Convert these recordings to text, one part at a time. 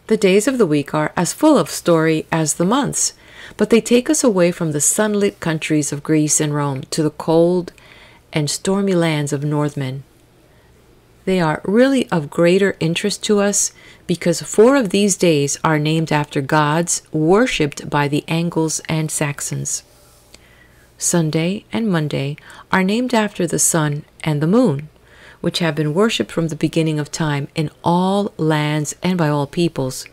The days of the week are as full of story as the months, but they take us away from the sunlit countries of Greece and Rome to the cold and stormy lands of Northmen. They are really of greater interest to us because 4 of these days are named after gods worshipped by the Angles and Saxons. Sunday and Monday are named after the sun and the moon, which have been worshipped from the beginning of time in all lands and by all peoples.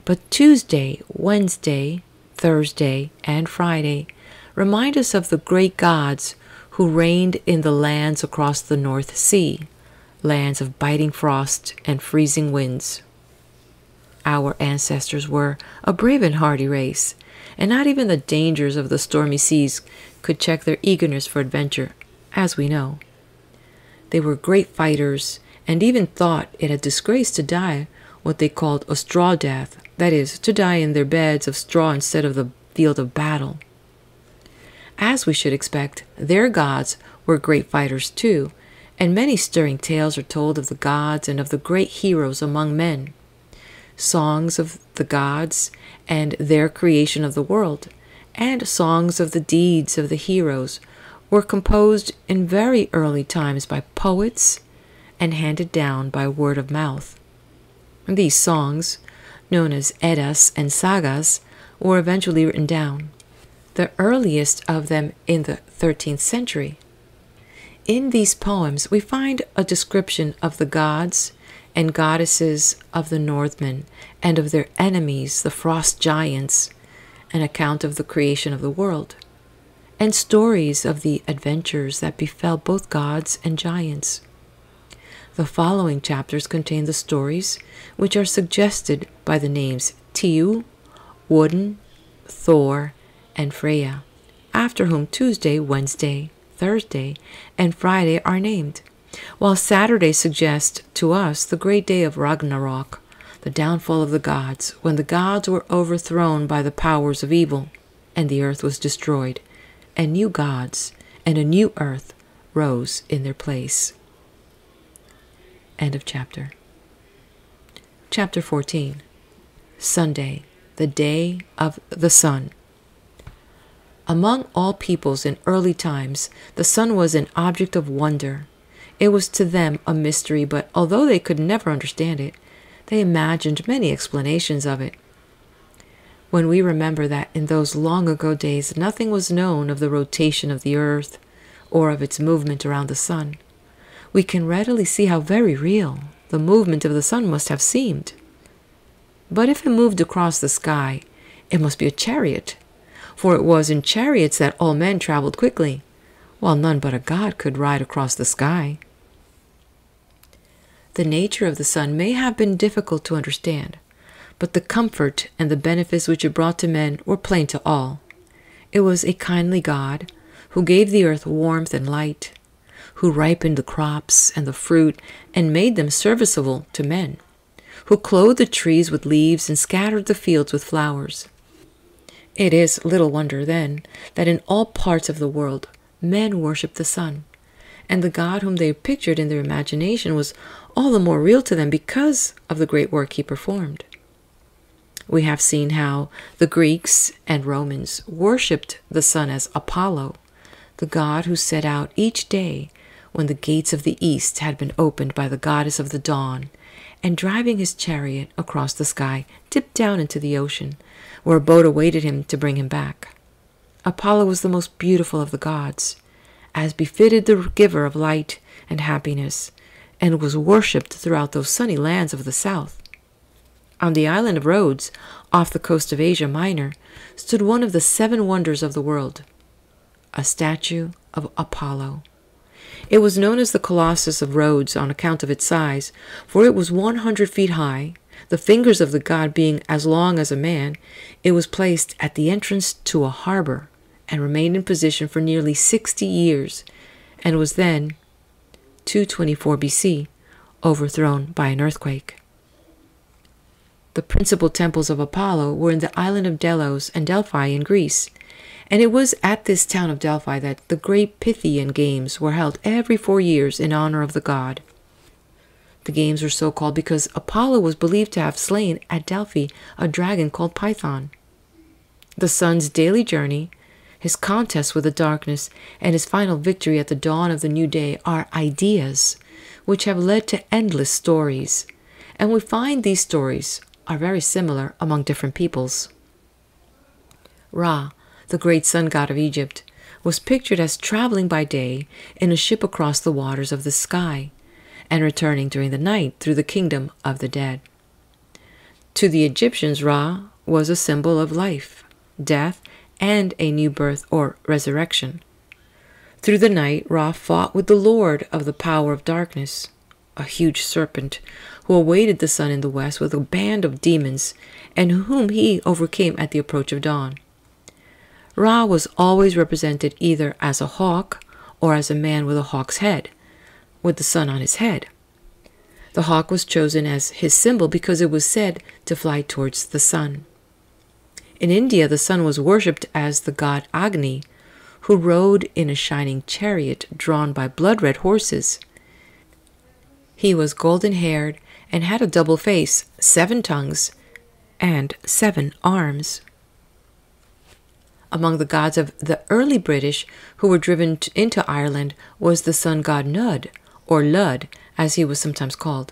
But Tuesday, Wednesday, Thursday, and Friday remind us of the great gods who reigned in the lands across the North Sea, lands of biting frost and freezing winds. Our ancestors were a brave and hardy race, and not even the dangers of the stormy seas could check their eagerness for adventure, as we know. They were great fighters, and even thought it a disgrace to die what they called a straw death, that is, to die in their beds of straw instead of the field of battle. As we should expect, their gods were great fighters too, and many stirring tales are told of the gods and of the great heroes among men. Songs of the gods and their creation of the world, and songs of the deeds of the heroes were composed in very early times by poets and handed down by word of mouth. These songs, known as Eddas and Sagas, were eventually written down, the earliest of them in the 13th century. In these poems, we find a description of the gods and goddesses of the Northmen and of their enemies, the frost giants, an account of the creation of the world, and stories of the adventures that befell both gods and giants. The following chapters contain the stories which are suggested by the names Tiu, Woden, Thor, and Freya, after whom Tuesday, Wednesday, Thursday, and Friday are named, while Saturday suggests to us the great day of Ragnarok, the downfall of the gods, when the gods were overthrown by the powers of evil, and the earth was destroyed, and new gods and a new earth rose in their place. End of chapter. Chapter 14. Sunday, the day of the sun. Among all peoples in early times, the sun was an object of wonder. It was to them a mystery, but although they could never understand it, they imagined many explanations of it. When we remember that in those long ago days nothing was known of the rotation of the earth or of its movement around the sun, we can readily see how very real the movement of the sun must have seemed. But if it moved across the sky, it must be a chariot, for it was in chariots that all men traveled quickly, while none but a god could ride across the sky. The nature of the sun may have been difficult to understand, but the comfort and the benefits which it brought to men were plain to all. It was a kindly god who gave the earth warmth and light, who ripened the crops and the fruit and made them serviceable to men, who clothed the trees with leaves and scattered the fields with flowers. It is little wonder, then, that in all parts of the world men worshipped the sun, and the God whom they pictured in their imagination was all the more real to them because of the great work he performed. We have seen how the Greeks and Romans worshipped the sun as Apollo, the god who set out each day when the gates of the east had been opened by the goddess of the dawn, and driving his chariot across the sky, dipped down into the ocean, where a boat awaited him to bring him back. Apollo was the most beautiful of the gods, as befitted the giver of light and happiness, and was worshipped throughout those sunny lands of the south. On the island of Rhodes, off the coast of Asia Minor, stood one of the 7 wonders of the world, a statue of Apollo. It was known as the Colossus of Rhodes on account of its size, for it was 100 feet high. The fingers of the god being as long as a man, it was placed at the entrance to a harbor and remained in position for nearly 60 years, and was then, 224 BC, overthrown by an earthquake. The principal temples of Apollo were in the island of Delos and Delphi in Greece, and it was at this town of Delphi that the great Pythian games were held every 4 years in honor of the god. The games were so called because Apollo was believed to have slain at Delphi a dragon called Python. The sun's daily journey, his contest with the darkness, and his final victory at the dawn of the new day are ideas which have led to endless stories, and we find these stories are very similar among different peoples. Ra, the great sun god of Egypt, was pictured as traveling by day in a ship across the waters of the sky, and returning during the night through the kingdom of the dead. To the Egyptians, Ra was a symbol of life, death, and a new birth or resurrection. Through the night, Ra fought with the Lord of the power of darkness, a huge serpent who awaited the sun in the west with a band of demons, and whom he overcame at the approach of dawn. Ra was always represented either as a hawk or as a man with a hawk's head, with the sun on his head. The hawk was chosen as his symbol because it was said to fly towards the sun. In India, the sun was worshipped as the god Agni, who rode in a shining chariot drawn by blood-red horses. He was golden-haired and had a double face, 7 tongues, and 7 arms. Among the gods of the early British who were driven into Ireland was the sun god Nud, or Lud, as he was sometimes called.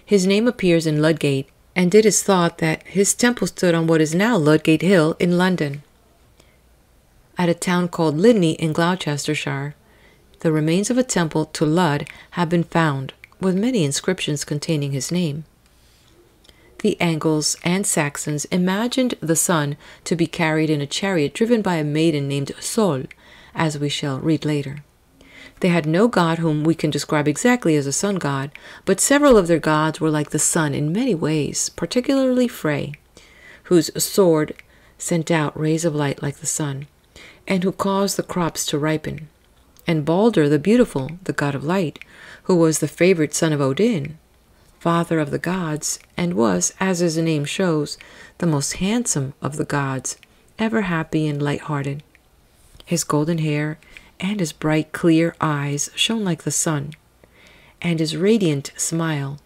His name appears in Ludgate, and it is thought that his temple stood on what is now Ludgate Hill in London. At a town called Lydney in Gloucestershire, the remains of a temple to Lud have been found, with many inscriptions containing his name. The Angles and Saxons imagined the sun to be carried in a chariot driven by a maiden named Sol, as we shall read later. They had no god whom we can describe exactly as a sun god, but several of their gods were like the sun in many ways, particularly Frey, whose sword sent out rays of light like the sun, and who caused the crops to ripen, and Balder the Beautiful, the god of light, who was the favorite son of Odin, father of the gods, and was, as his name shows, the most handsome of the gods, ever happy and light-hearted. His golden hair and his bright, clear eyes shone like the sun, and his radiant smile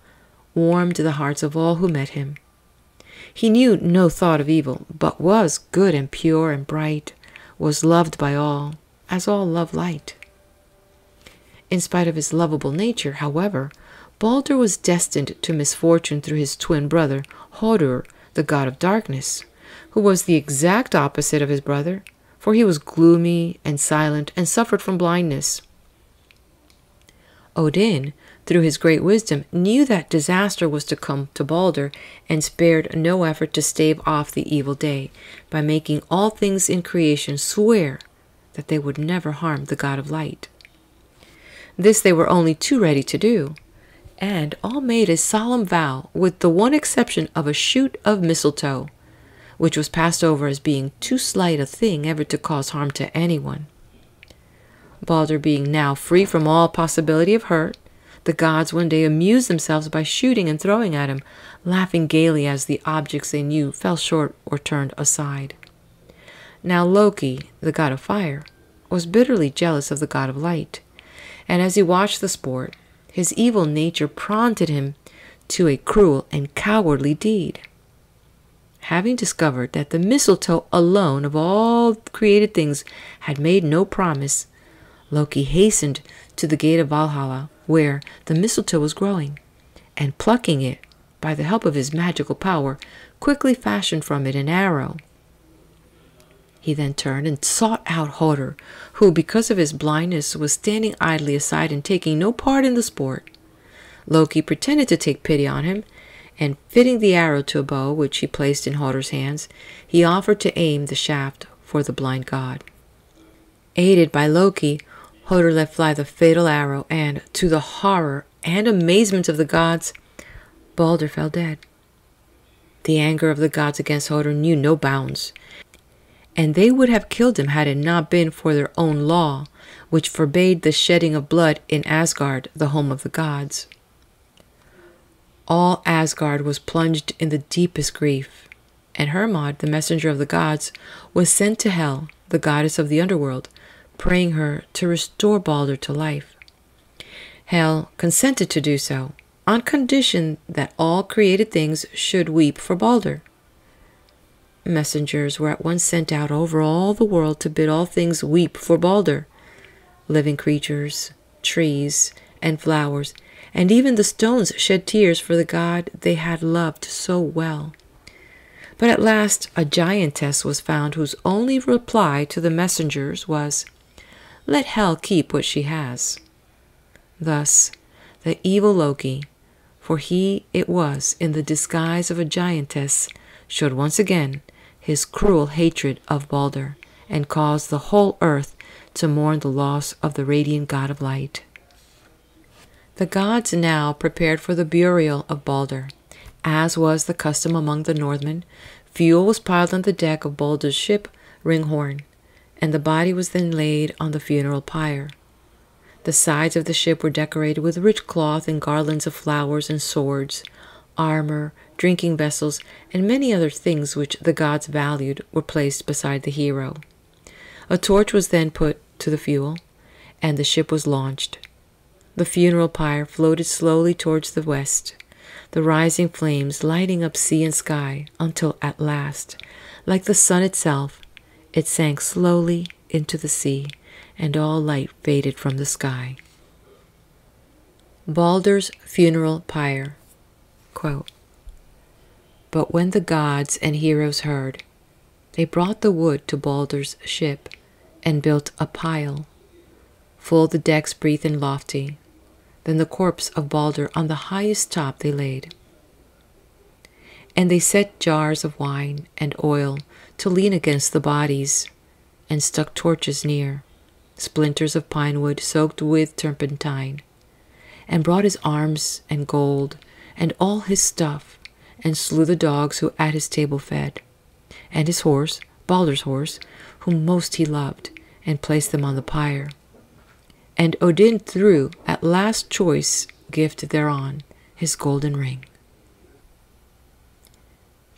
warmed the hearts of all who met him. He knew no thought of evil, but was good and pure and bright, was loved by all, as all love light. In spite of his lovable nature, however, Balder was destined to misfortune through his twin brother, Hodur, the god of darkness, who was the exact opposite of his brother, for he was gloomy and silent and suffered from blindness. Odin, through his great wisdom, knew that disaster was to come to Balder and spared no effort to stave off the evil day by making all things in creation swear that they would never harm the god of light. This they were only too ready to do, and all made a solemn vow, with the one exception of a shoot of mistletoe, which was passed over as being too slight a thing ever to cause harm to anyone. Balder being now free from all possibility of hurt, the gods one day amused themselves by shooting and throwing at him, laughing gaily as the objects they knew fell short or turned aside. Now Loki, the god of fire, was bitterly jealous of the god of light, and as he watched the sport, his evil nature prompted him to a cruel and cowardly deed. Having discovered that the mistletoe alone of all created things had made no promise, Loki hastened to the gate of Valhalla, where the mistletoe was growing, and plucking it, by the help of his magical power, quickly fashioned from it an arrow. He then turned and sought out Hodur, who, because of his blindness, was standing idly aside and taking no part in the sport. Loki pretended to take pity on him, and fitting the arrow to a bow which he placed in Hodur's hands, he offered to aim the shaft for the blind god. Aided by Loki, Hodur let fly the fatal arrow, and, to the horror and amazement of the gods, Balder fell dead. The anger of the gods against Hodur knew no bounds, and they would have killed him had it not been for their own law, which forbade the shedding of blood in Asgard, the home of the gods. All Asgard was plunged in the deepest grief, and Hermod, the messenger of the gods, was sent to Hel, the goddess of the underworld, praying her to restore Balder to life. Hel consented to do so, on condition that all created things should weep for Balder. Messengers were at once sent out over all the world to bid all things weep for Balder, living creatures, trees, and flowers, and even the stones shed tears for the god they had loved so well. But at last a giantess was found whose only reply to the messengers was, "Let Hel keep what she has." Thus the evil Loki, for he it was in the disguise of a giantess, showed once again his cruel hatred of Balder, and caused the whole earth to mourn the loss of the radiant god of light. The gods now prepared for the burial of Balder. As was the custom among the Northmen, fuel was piled on the deck of Balder's ship, Ringhorn, and the body was then laid on the funeral pyre. The sides of the ship were decorated with rich cloth and garlands of flowers and swords, armor, drinking vessels, and many other things which the gods valued were placed beside the hero. A torch was then put to the fuel, and the ship was launched. The funeral pyre floated slowly towards the west, the rising flames lighting up sea and sky, until at last, like the sun itself, it sank slowly into the sea, and all light faded from the sky. Balder's funeral pyre. Quote, "But when the gods and heroes heard, they brought the wood to Balder's ship, and built a pile, full the decks breathed and lofty. Then the corpse of Balder on the highest top they laid. And they set jars of wine and oil to lean against the bodies, and stuck torches near, splinters of pine wood soaked with turpentine, and brought his arms and gold and all his stuff, and slew the dogs who at his table fed, and his horse, Balder's horse, whom most he loved, and placed them on the pyre. And Odin threw at last choice gift thereon, his golden ring.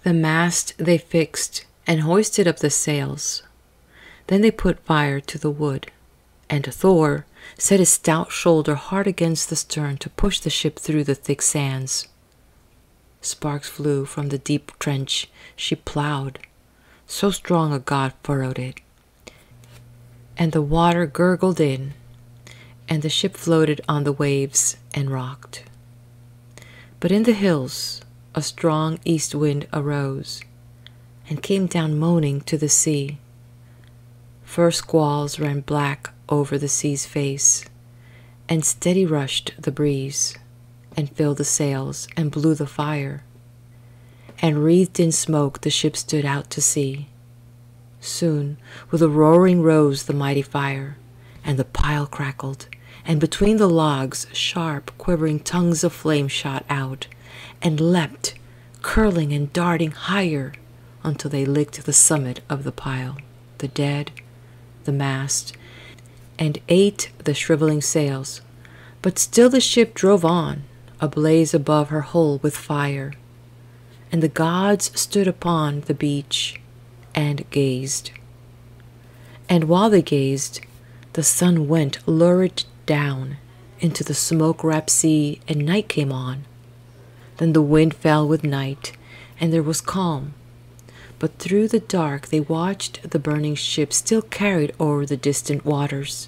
The mast they fixed, and hoisted up the sails. Then they put fire to the wood, and Thor set his stout shoulder hard against the stern to push the ship through the thick sands. Sparks flew from the deep trench she plowed, so strong a god furrowed it, and the water gurgled in, and the ship floated on the waves and rocked. But in the hills a strong east wind arose, and came down moaning to the sea. First squalls ran black over the sea's face, and steady rushed the breeze, and filled the sails, and blew the fire. And wreathed in smoke the ship stood out to sea. Soon with a roaring rose the mighty fire, and the pile crackled, and between the logs sharp quivering tongues of flame shot out, and leapt, curling and darting higher, until they licked the summit of the pile, the dead, the mast, and ate the shriveling sails. But still the ship drove on, ablaze above her hull with fire. And the gods stood upon the beach and gazed. And while they gazed, the sun went lurid down into the smoke-wrapped sea, and night came on. Then the wind fell with night, and there was calm. But through the dark they watched the burning ship still carried over the distant waters,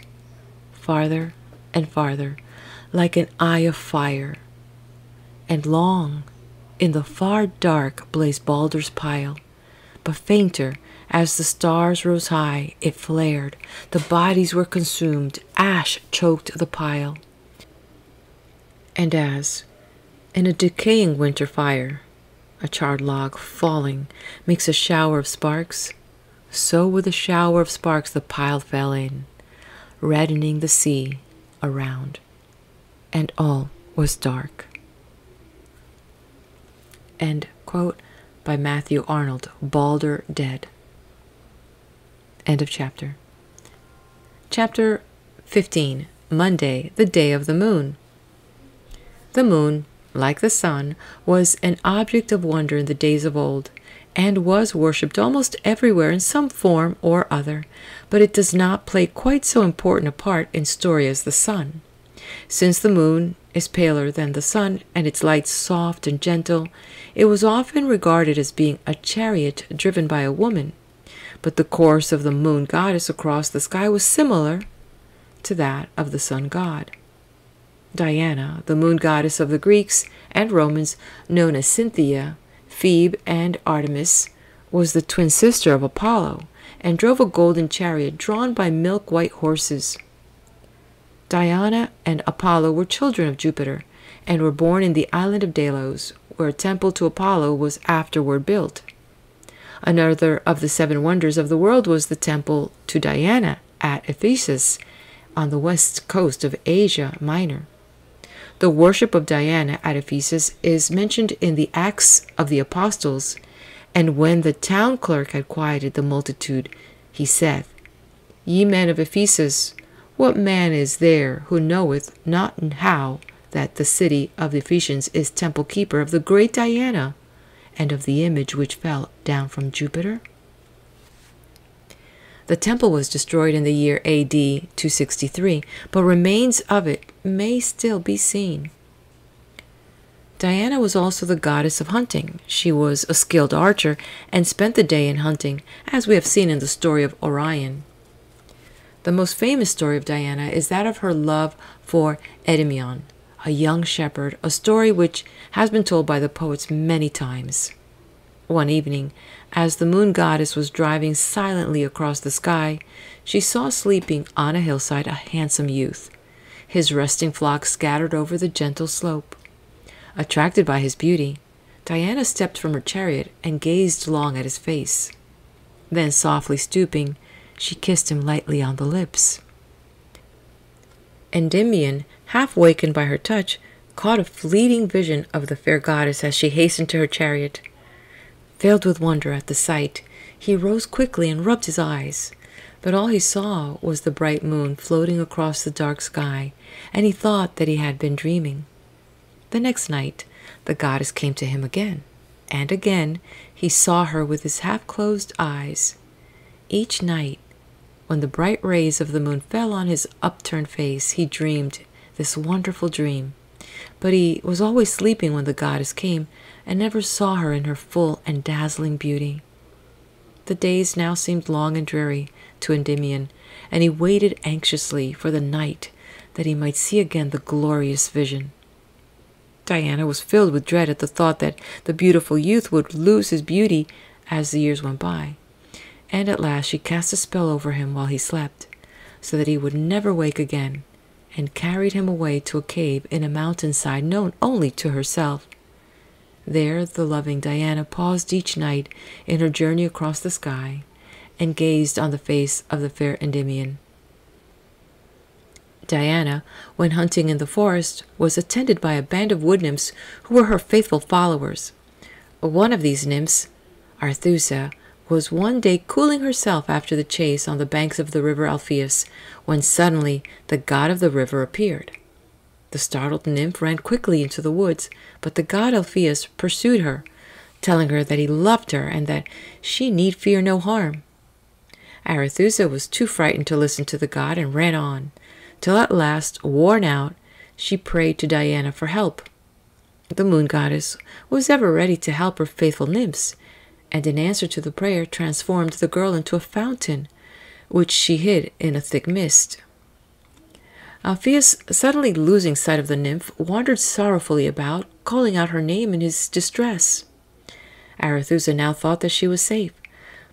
farther and farther, like an eye of fire. And long in the far dark blazed Balder's pile, but fainter as the stars rose high it flared, the bodies were consumed, ash choked the pile. And as, in a decaying winter fire, a charred log falling makes a shower of sparks, so with a shower of sparks the pile fell in, reddening the sea around, and all was dark. End quote by Matthew Arnold, Balder Dead. End of chapter. Chapter 15. Monday, the day of the moon. The moon, like the sun, was an object of wonder in the days of old, and was worshipped almost everywhere in some form or other, but it does not play quite so important a part in story as the sun. Since the moon is paler than the sun and its light soft and gentle, it was often regarded as being a chariot driven by a woman. But the course of the moon goddess across the sky was similar to that of the sun god. Diana, the moon goddess of the Greeks and Romans, known as Cynthia, Phoebe, and Artemis, was the twin sister of Apollo and drove a golden chariot drawn by milk-white horses. Diana and Apollo were children of Jupiter and were born in the island of Delos, where a temple to Apollo was afterward built. Another of the 7 wonders of the world was the temple to Diana at Ephesus on the west coast of Asia Minor. The worship of Diana at Ephesus is mentioned in the Acts of the Apostles, and when the town clerk had quieted the multitude, he saith, Ye men of Ephesus, what man is there who knoweth not how that the city of the Ephesians is temple keeper of the great Diana, and of the image which fell down from Jupiter? The temple was destroyed in the year AD 263, but remains of it may still be seen. Diana was also the goddess of hunting. She was a skilled archer and spent the day in hunting, as we have seen in the story of Orion. The most famous story of Diana is that of her love for Endymion, a young shepherd, a story which has been told by the poets many times. One evening, as the moon goddess was driving silently across the sky, she saw sleeping on a hillside a handsome youth, his resting flock scattered over the gentle slope. Attracted by his beauty, Diana stepped from her chariot and gazed long at his face. Then, softly stooping, she kissed him lightly on the lips. Endymion, half wakened by her touch, caught a fleeting vision of the fair goddess as she hastened to her chariot. Filled with wonder at the sight, he rose quickly and rubbed his eyes, but all he saw was the bright moon floating across the dark sky, and he thought that he had been dreaming. The next night, the goddess came to him again, and again he saw her with his half-closed eyes. Each night, when the bright rays of the moon fell on his upturned face, he dreamed this wonderful dream. But he was always sleeping when the goddess came, and never saw her in her full and dazzling beauty. The days now seemed long and dreary to Endymion, and he waited anxiously for the night that he might see again the glorious vision. Diana was filled with dread at the thought that the beautiful youth would lose his beauty as the years went by, and at last she cast a spell over him while he slept, so that he would never wake again, and carried him away to a cave in a mountainside known only to herself. There the loving Diana paused each night in her journey across the sky, and gazed on the face of the fair Endymion. Diana, when hunting in the forest, was attended by a band of wood nymphs who were her faithful followers. One of these nymphs, Arethusa, was one day cooling herself after the chase on the banks of the river Alpheus, when suddenly the god of the river appeared. The startled nymph ran quickly into the woods, but the god Alpheus pursued her, telling her that he loved her and that she need fear no harm. Arethusa was too frightened to listen to the god and ran on, till at last, worn out, she prayed to Diana for help. The moon goddess was ever ready to help her faithful nymphs, and in answer to the prayer transformed the girl into a fountain, which she hid in a thick mist. Alpheus, suddenly losing sight of the nymph, wandered sorrowfully about, calling out her name in his distress. Arethusa now thought that she was safe,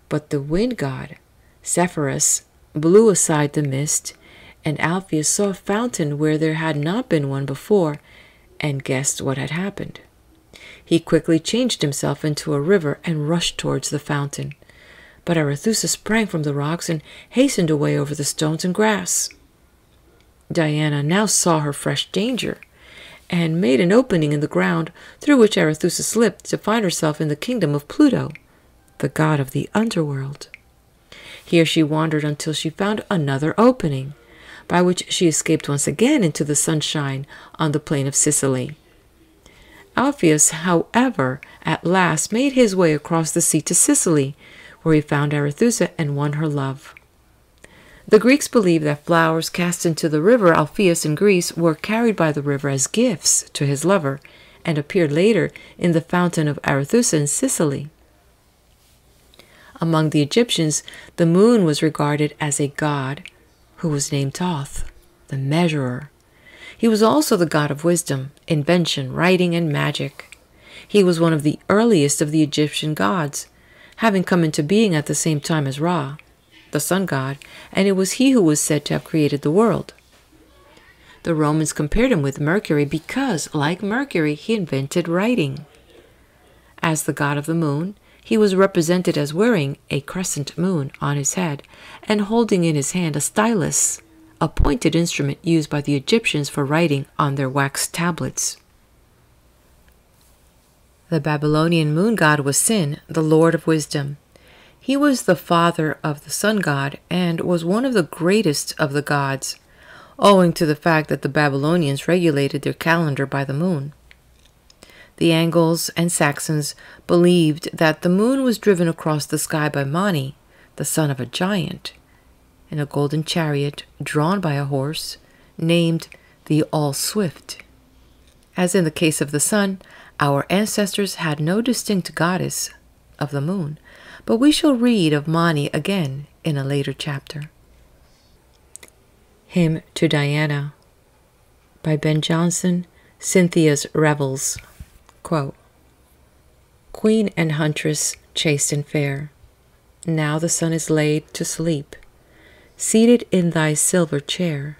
but the wind god, Zephyrus, blew aside the mist, and Alpheus saw a fountain where there had not been one before, and guessed what had happened. He quickly changed himself into a river and rushed towards the fountain. But Arethusa sprang from the rocks and hastened away over the stones and grass. Diana now saw her fresh danger, and made an opening in the ground through which Arethusa slipped to find herself in the kingdom of Pluto, the god of the underworld. Here she wandered until she found another opening, by which she escaped once again into the sunshine on the plain of Sicily. Alpheus, however, at last made his way across the sea to Sicily, where he found Arethusa and won her love. The Greeks believed that flowers cast into the river Alpheus in Greece were carried by the river as gifts to his lover, and appeared later in the fountain of Arethusa in Sicily. Among the Egyptians, the moon was regarded as a god who was named Thoth, the measurer. He was also the god of wisdom, invention, writing, and magic. He was one of the earliest of the Egyptian gods, having come into being at the same time as Ra, the sun god, and it was he who was said to have created the world. The Romans compared him with Mercury because, like Mercury, he invented writing. As the god of the moon, he was represented as wearing a crescent moon on his head and holding in his hand a stylus, a pointed instrument used by the Egyptians for writing on their wax tablets. The Babylonian moon god was Sin, the lord of wisdom. He was the father of the sun god and was one of the greatest of the gods, owing to the fact that the Babylonians regulated their calendar by the moon. The Angles and Saxons believed that the moon was driven across the sky by Mani, the son of a giant, in a golden chariot drawn by a horse named the All-Swift. As in the case of the sun, our ancestors had no distinct goddess of the moon, but we shall read of Mani again in a later chapter. Hymn to Diana by Ben Jonson, Cynthia's Revels. Quote, Queen and huntress, chaste and fair, now the sun is laid to sleep. Seated in thy silver chair,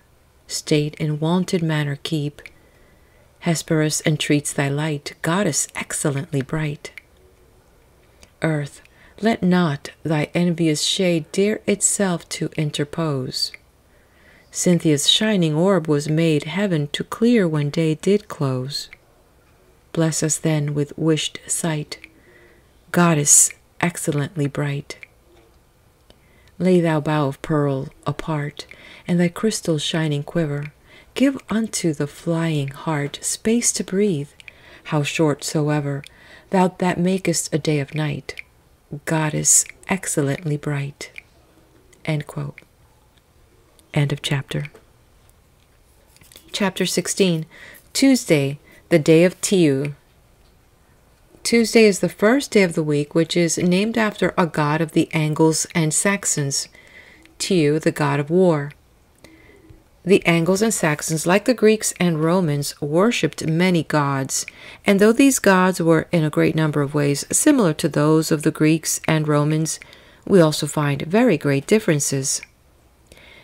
state in wonted manner keep. Hesperus entreats thy light, goddess excellently bright. Earth, let not thy envious shade dare itself to interpose. Cynthia's shining orb was made heaven to clear when day did close. Bless us then with wished sight, goddess excellently bright. Lay thou bow of pearl apart, and thy crystal shining quiver, give unto the flying heart space to breathe, how short soever, thou that makest a day of night, goddess excellently bright. End quote. End of chapter. Chapter 16. Tuesday, the day of Tiu. Tuesday is the first day of the week, which is named after a god of the Angles and Saxons, Tiu, the god of war. The Angles and Saxons, like the Greeks and Romans, worshipped many gods, and though these gods were in a great number of ways similar to those of the Greeks and Romans, we also find very great differences.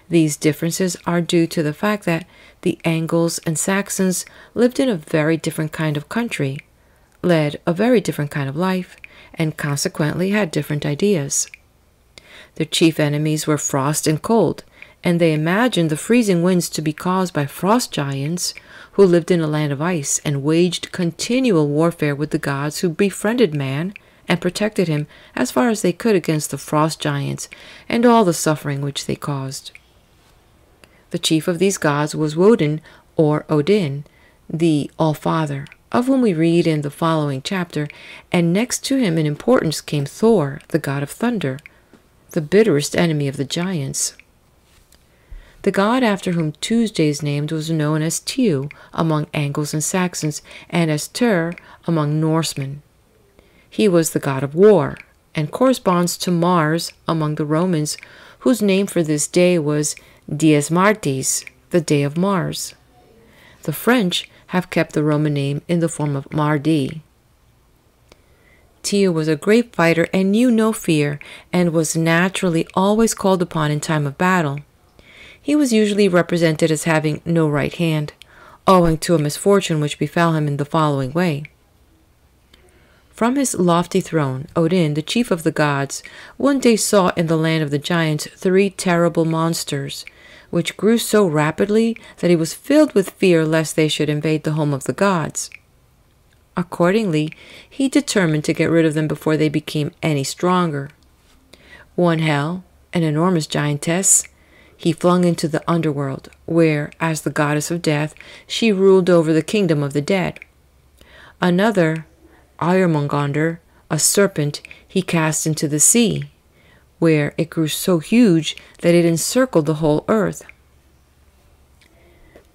These differences are due to the fact that the Angles and Saxons lived in a very different kind of country, led a very different kind of life, and consequently had different ideas. Their chief enemies were frost and cold, and they imagined the freezing winds to be caused by frost giants who lived in a land of ice and waged continual warfare with the gods who befriended man and protected him as far as they could against the frost giants and all the suffering which they caused. The chief of these gods was Woden, or Odin, the All-Father, of whom we read in the following chapter, and next to him in importance came Thor, the god of thunder, the bitterest enemy of the giants. The god after whom Tuesday is named was known as Tiu among Angles and Saxons, and as Tyr among Norsemen. He was the god of war, and corresponds to Mars among the Romans, whose name for this day was Dies Martis, the day of Mars. The French have kept the Roman name in the form of Mardi. Tiu was a great fighter and knew no fear, and was naturally always called upon in time of battle. He was usually represented as having no right hand, owing to a misfortune which befell him in the following way. From his lofty throne, Odin, the chief of the gods, one day saw in the land of the giants 3 terrible monsters, which grew so rapidly that he was filled with fear lest they should invade the home of the gods. Accordingly, he determined to get rid of them before they became any stronger. One Hel, an enormous giantess, he flung into the underworld, where, as the goddess of death, she ruled over the kingdom of the dead. Another, Irmungandr, a serpent, he cast into the sea, where it grew so huge that it encircled the whole earth.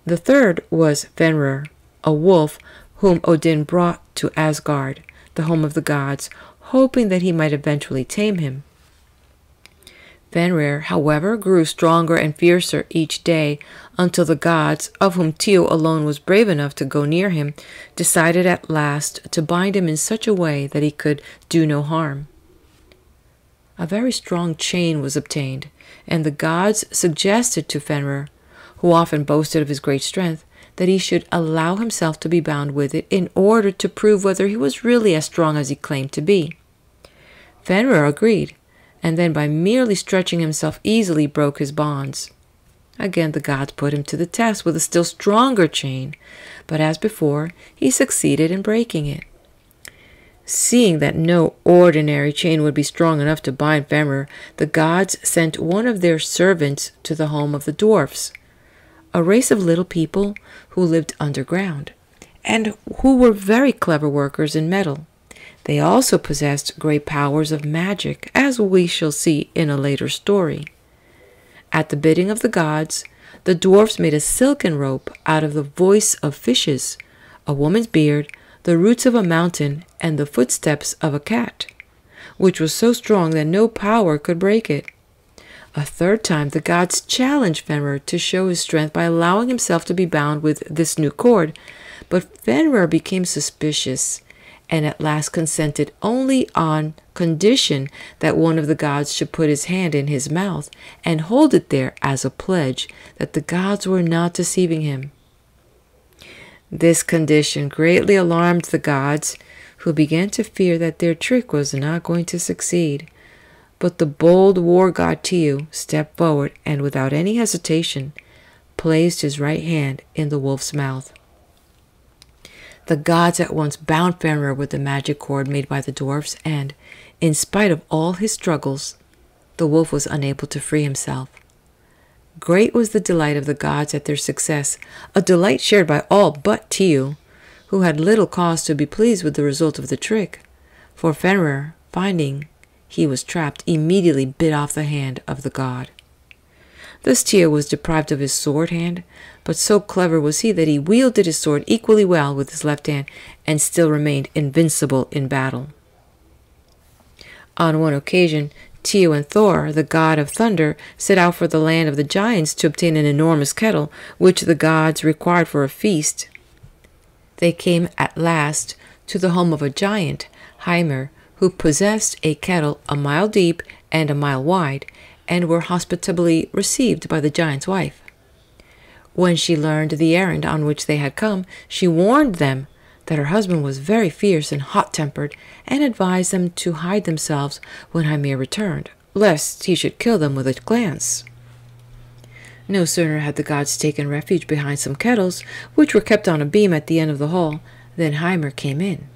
The third was Fenrir, a wolf whom Odin brought to Asgard, the home of the gods, hoping that he might eventually tame him. Fenrir, however, grew stronger and fiercer each day until the gods, of whom Tio alone was brave enough to go near him, decided at last to bind him in such a way that he could do no harm. A very strong chain was obtained, and the gods suggested to Fenrir, who often boasted of his great strength, that he should allow himself to be bound with it in order to prove whether he was really as strong as he claimed to be. Fenrir agreed, and then by merely stretching himself easily broke his bonds. Again the gods put him to the test with a still stronger chain, but as before he succeeded in breaking it. Seeing that no ordinary chain would be strong enough to bind Fenrir, the gods sent one of their servants to the home of the dwarfs, a race of little people who lived underground, and who were very clever workers in metal. They also possessed great powers of magic, as we shall see in a later story. At the bidding of the gods, the dwarfs made a silken rope out of the voice of fishes, a woman's beard, the roots of a mountain, and the footsteps of a cat, which was so strong that no power could break it. A third time the gods challenged Fenrir to show his strength by allowing himself to be bound with this new cord, but Fenrir became suspicious, and at last consented only on condition that one of the gods should put his hand in his mouth and hold it there as a pledge that the gods were not deceiving him. This condition greatly alarmed the gods, who began to fear that their trick was not going to succeed. But the bold war god Tio stepped forward and without any hesitation placed his right hand in the wolf's mouth. The gods at once bound Fenrir with the magic cord made by the dwarfs, and, in spite of all his struggles, the wolf was unable to free himself. Great was the delight of the gods at their success, a delight shared by all but Tio, who had little cause to be pleased with the result of the trick, for Fenrir, finding he was trapped, immediately bit off the hand of the god. Thus Tio was deprived of his sword hand, but so clever was he that he wielded his sword equally well with his left hand and still remained invincible in battle. On one occasion, Tio and Thor, the god of thunder, set out for the land of the giants to obtain an enormous kettle, which the gods required for a feast. They came at last to the home of a giant, Hymir, who possessed a kettle a mile deep and a mile wide, and were hospitably received by the giant's wife. When she learned the errand on which they had come, she warned them that her husband was very fierce and hot-tempered, and advised them to hide themselves when Hymir returned, lest he should kill them with a glance. No sooner had the gods taken refuge behind some kettles, which were kept on a beam at the end of the hall, than Hymir came in.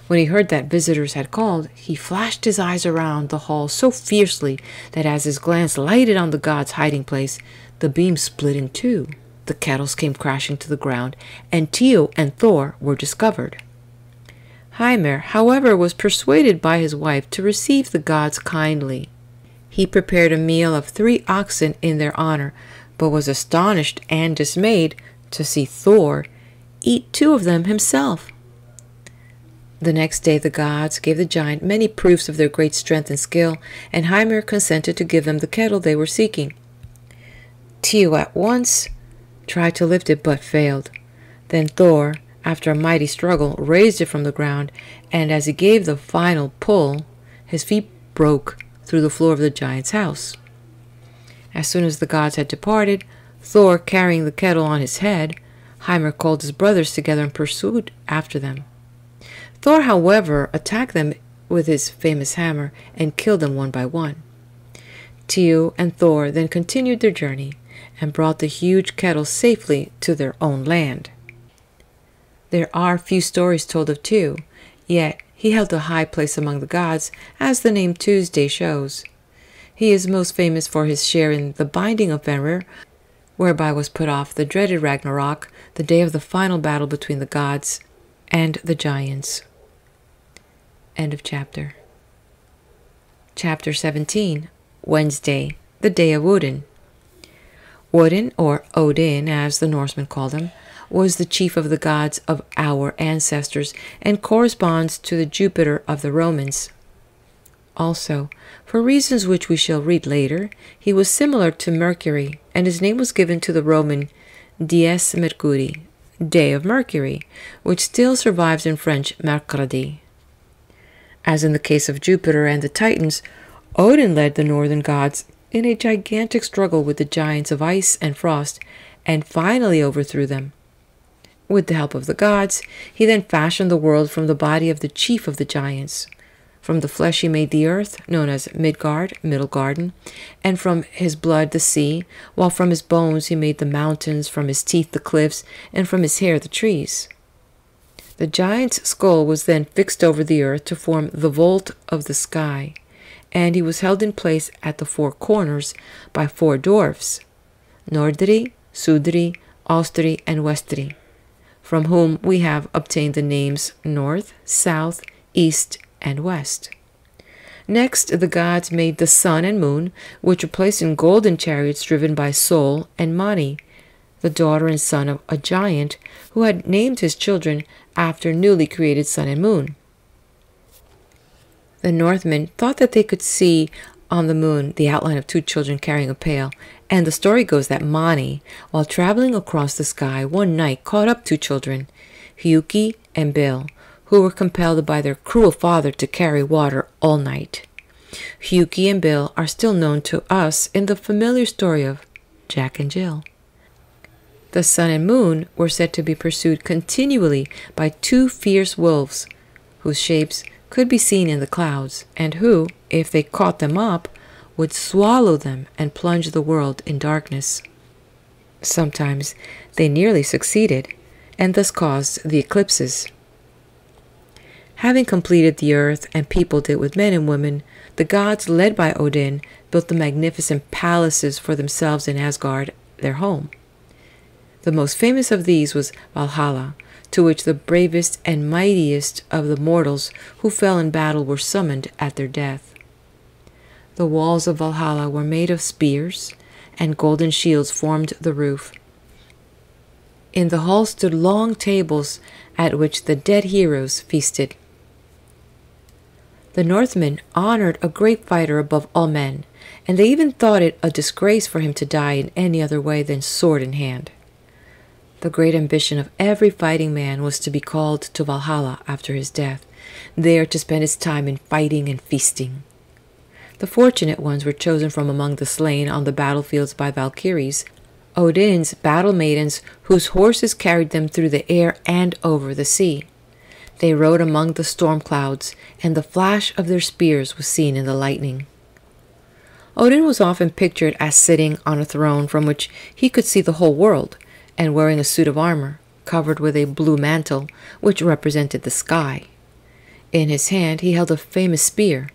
When he heard that visitors had called, he flashed his eyes around the hall so fiercely that as his glance lighted on the god's hiding place, the beam split in two. The kettles came crashing to the ground, and Tio and Thor were discovered. Hymir, however, was persuaded by his wife to receive the gods kindly. He prepared a meal of 3 oxen in their honor, but was astonished and dismayed to see Thor eat 2 of them himself. The next day the gods gave the giant many proofs of their great strength and skill, and Hymir consented to give them the kettle they were seeking. Tio at once tried to lift it, but failed. Then Thor, after a mighty struggle, raised it from the ground, and as he gave the final pull, his feet broke through the floor of the giant's house. As soon as the gods had departed, Thor carrying the kettle on his head, Hymir called his brothers together and pursued after them. Thor, however, attacked them with his famous hammer and killed them one by one. Tio and Thor then continued their journey and brought the huge kettle safely to their own land. There are few stories told of Tio, yet he held a high place among the gods, as the name Tuesday shows. He is most famous for his share in the binding of Fenrir, whereby was put off the dreaded Ragnarok, the day of the final battle between the gods and the giants. End of chapter. Chapter 17, Wednesday, the Day of Odin. Odin, or Odin as the Norsemen called him, was the chief of the gods of our ancestors and corresponds to the Jupiter of the Romans. Also, for reasons which we shall read later, he was similar to Mercury, and his name was given to the Roman Dies Mercuri, Day of Mercury, which still survives in French Mercredi. As in the case of Jupiter and the Titans, Odin led the northern gods in a gigantic struggle with the giants of ice and frost, and finally overthrew them. With the help of the gods, he then fashioned the world from the body of the chief of the giants. From the flesh he made the earth, known as Midgard, Middle Garden, and from his blood the sea, while from his bones he made the mountains, from his teeth the cliffs, and from his hair the trees. The giant's skull was then fixed over the earth to form the vault of the sky, and he was held in place at the four corners by four dwarfs, Nordri, Sudri, Austri, and Westri, from whom we have obtained the names North, South, East, and West. Next, the gods made the sun and moon, which were placed in golden chariots driven by Sol and Mani, the daughter and son of a giant who had named his children after newly created sun and moon. The Northmen thought that they could see on the moon the outline of two children carrying a pail, and the story goes that Mani, while traveling across the sky one night, caught up two children, Hyuki and Bil, who were compelled by their cruel father to carry water all night. Hyuki and Bil are still known to us in the familiar story of Jack and Jill. The sun and moon were said to be pursued continually by two fierce wolves, whose shapes could be seen in the clouds, and who, if they caught them up, would swallow them and plunge the world in darkness. Sometimes they nearly succeeded, and thus caused the eclipses. Having completed the earth and peopled it with men and women, the gods, led by Odin, built the magnificent palaces for themselves in Asgard, their home. The most famous of these was Valhalla, to which the bravest and mightiest of the mortals who fell in battle were summoned at their death. The walls of Valhalla were made of spears, and golden shields formed the roof. In the hall stood long tables at which the dead heroes feasted. The Northmen honored a great fighter above all men, and they even thought it a disgrace for him to die in any other way than sword in hand. The great ambition of every fighting man was to be called to Valhalla after his death, there to spend his time in fighting and feasting. The fortunate ones were chosen from among the slain on the battlefields by Valkyries, Odin's battle maidens, whose horses carried them through the air and over the sea. They rode among the storm clouds, and the flash of their spears was seen in the lightning. Odin was often pictured as sitting on a throne from which he could see the whole world, and wearing a suit of armor, covered with a blue mantle, which represented the sky. In his hand he held a famous spear,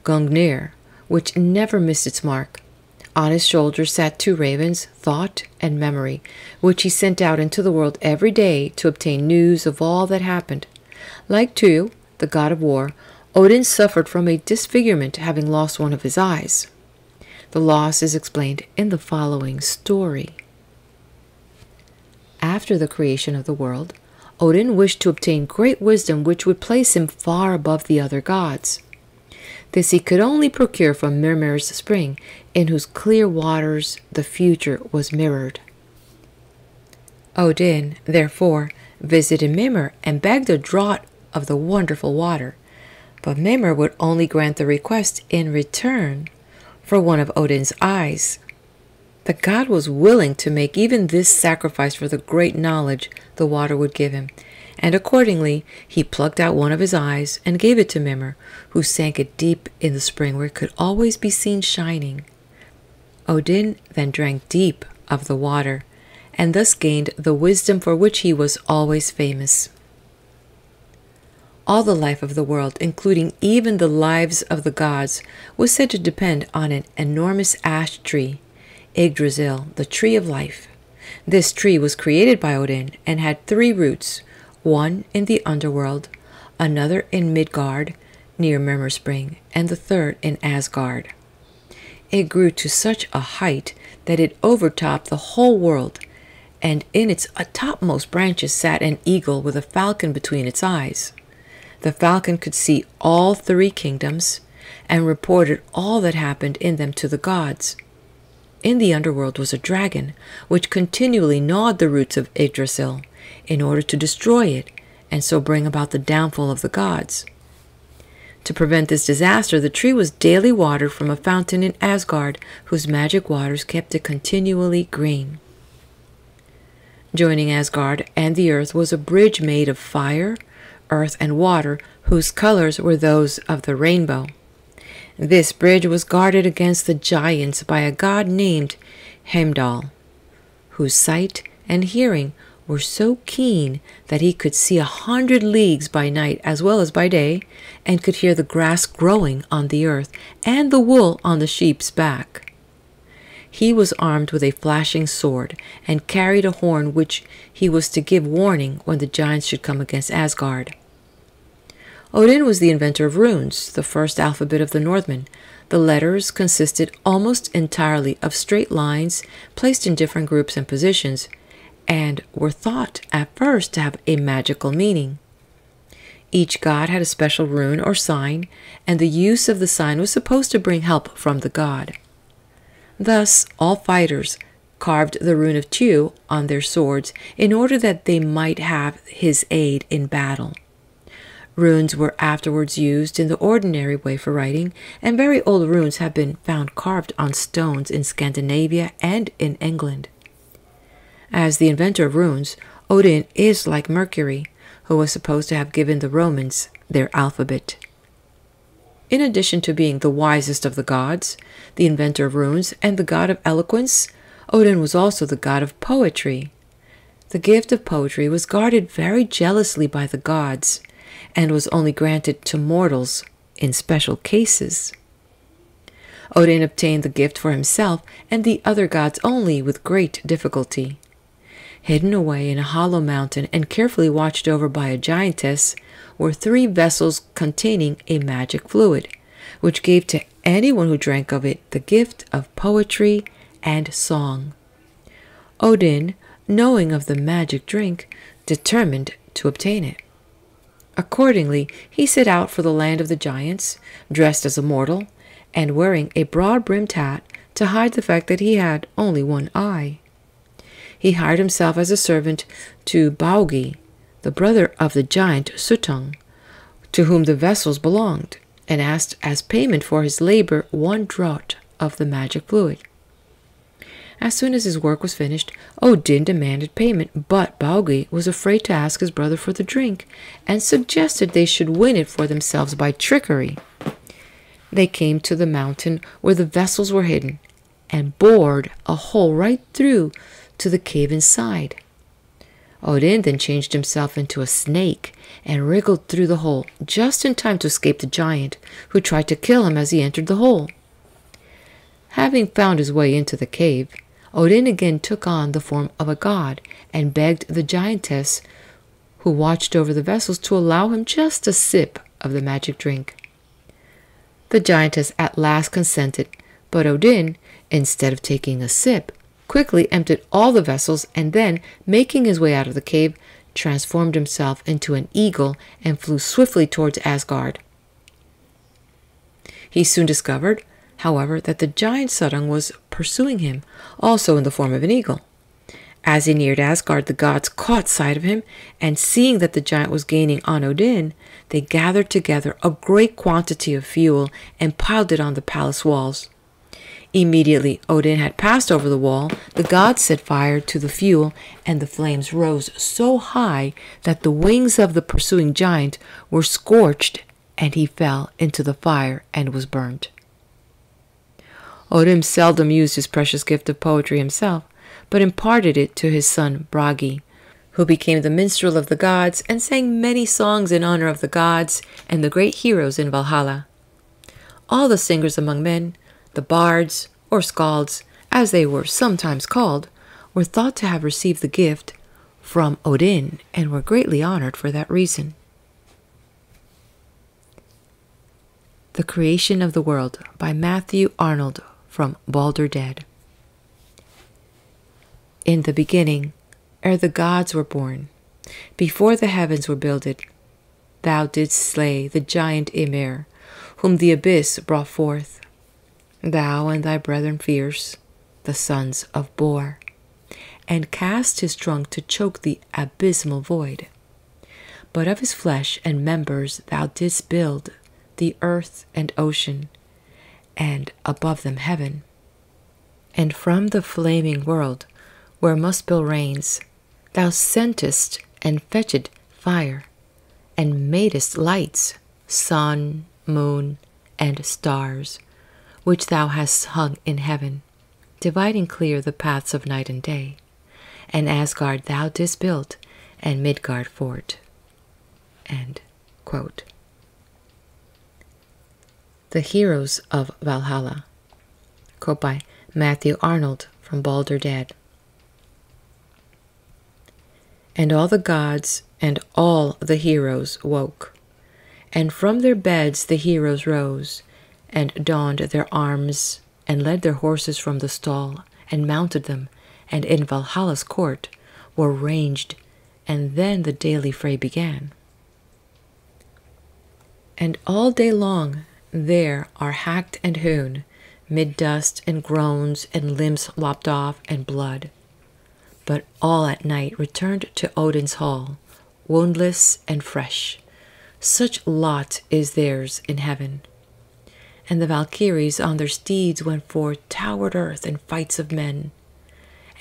Gungnir, which never missed its mark. On his shoulders sat two ravens, Thought and Memory, which he sent out into the world every day to obtain news of all that happened. Like Tyr, the god of war, Odin suffered from a disfigurement, having lost one of his eyes. The loss is explained in the following story. After the creation of the world, Odin wished to obtain great wisdom which would place him far above the other gods. This he could only procure from Mirmir's spring, in whose clear waters the future was mirrored. Odin, therefore, visited Mimir and begged a draught of the wonderful water, but Mimir would only grant the request in return for one of Odin's eyes. The god was willing to make even this sacrifice for the great knowledge the water would give him, and accordingly he plucked out one of his eyes and gave it to Mimir, who sank it deep in the spring where it could always be seen shining. Odin then drank deep of the water, and thus gained the wisdom for which he was always famous. All the life of the world, including even the lives of the gods, was said to depend on an enormous ash tree, Yggdrasil, the tree of life. This tree was created by Odin and had three roots, one in the underworld, another in Midgard, near Murmur Spring, and the third in Asgard. It grew to such a height that it overtopped the whole world, and in its topmost branches sat an eagle with a falcon between its eyes. The falcon could see all 3 kingdoms and reported all that happened in them to the gods. In the underworld was a dragon, which continually gnawed the roots of Yggdrasil in order to destroy it and so bring about the downfall of the gods. To prevent this disaster, the tree was daily watered from a fountain in Asgard, whose magic waters kept it continually green. Joining Asgard and the earth was a bridge made of fire, earth, and water, whose colors were those of the rainbow. This bridge was guarded against the giants by a god named Heimdall, whose sight and hearing were so keen that he could see 100 leagues by night as well as by day, and could hear the grass growing on the earth and the wool on the sheep's back. He was armed with a flashing sword and carried a horn which he was to give warning when the giants should come against Asgard. Odin was the inventor of runes, the first alphabet of the Northmen. The letters consisted almost entirely of straight lines placed in different groups and positions, and were thought at first to have a magical meaning. Each god had a special rune or sign, and the use of the sign was supposed to bring help from the god. Thus, all fighters carved the rune of Tu on their swords in order that they might have his aid in battle. Runes were afterwards used in the ordinary way for writing, and very old runes have been found carved on stones in Scandinavia and in England. As the inventor of runes, Odin is like Mercury, who was supposed to have given the Romans their alphabet. In addition to being the wisest of the gods, the inventor of runes, and the god of eloquence, Odin was also the god of poetry. The gift of poetry was guarded very jealously by the gods, and was only granted to mortals in special cases. Odin obtained the gift for himself and the other gods only with great difficulty. Hidden away in a hollow mountain and carefully watched over by a giantess were 3 vessels containing a magic fluid, which gave to anyone who drank of it the gift of poetry and song. Odin, knowing of the magic drink, determined to obtain it. Accordingly, he set out for the land of the giants, dressed as a mortal, and wearing a broad-brimmed hat to hide the fact that he had only 1 eye. He hired himself as a servant to Baugi, the brother of the giant Suttung, to whom the vessels belonged, and asked as payment for his labor 1 draught of the magic fluid. As soon as his work was finished, Odin demanded payment, but Baugi was afraid to ask his brother for the drink, and suggested they should win it for themselves by trickery. They came to the mountain where the vessels were hidden, and bored a hole right through to the cave inside. Odin then changed himself into a snake and wriggled through the hole just in time to escape the giant, who tried to kill him as he entered the hole. Having found his way into the cave, Odin again took on the form of a god and begged the giantess who watched over the vessels to allow him just a sip of the magic drink. The giantess at last consented, but Odin, instead of taking a sip, quickly emptied all the vessels, and then, making his way out of the cave, transformed himself into an eagle and flew swiftly towards Asgard. He soon discovered, however, that the giant Suttung was pursuing him, also in the form of an eagle. As he neared Asgard, the gods caught sight of him, and seeing that the giant was gaining on Odin, they gathered together a great quantity of fuel and piled it on the palace walls. Immediately Odin had passed over the wall, the gods set fire to the fuel, and the flames rose so high that the wings of the pursuing giant were scorched, and he fell into the fire and was burnt. Odin seldom used his precious gift of poetry himself, but imparted it to his son Bragi, who became the minstrel of the gods and sang many songs in honor of the gods and the great heroes in Valhalla. All the singers among men, the bards, or skalds, as they were sometimes called, were thought to have received the gift from Odin and were greatly honored for that reason. The Creation of the World by Matthew Arnold from Balder Dead. In the beginning, ere the gods were born, before the heavens were builded, thou didst slay the giant Ymir, whom the abyss brought forth, thou and thy brethren fierce, the sons of Bor, and cast his trunk to choke the abysmal void. But of his flesh and members thou didst build the earth and ocean, and above them heaven. And from the flaming world, where Muspel reigns, thou sentest and fetchedst fire, and madest lights, sun, moon, and stars, which thou hast hung in heaven, dividing clear the paths of night and day. And Asgard thou didst build, and Midgard fort. End quote. The Heroes of Valhalla, quote by Matthew Arnold from Balder Dead. And all the gods and all the heroes woke, and from their beds the heroes rose, and donned their arms, and led their horses from the stall, and mounted them, and in Valhalla's court were ranged, and then the daily fray began. And all day long there are hacked and hewn, mid dust and groans and limbs lopped off and blood. But all at night returned to Odin's hall, woundless and fresh. Such lot is theirs in heaven. And the Valkyries on their steeds went forth toward earth in fights of men.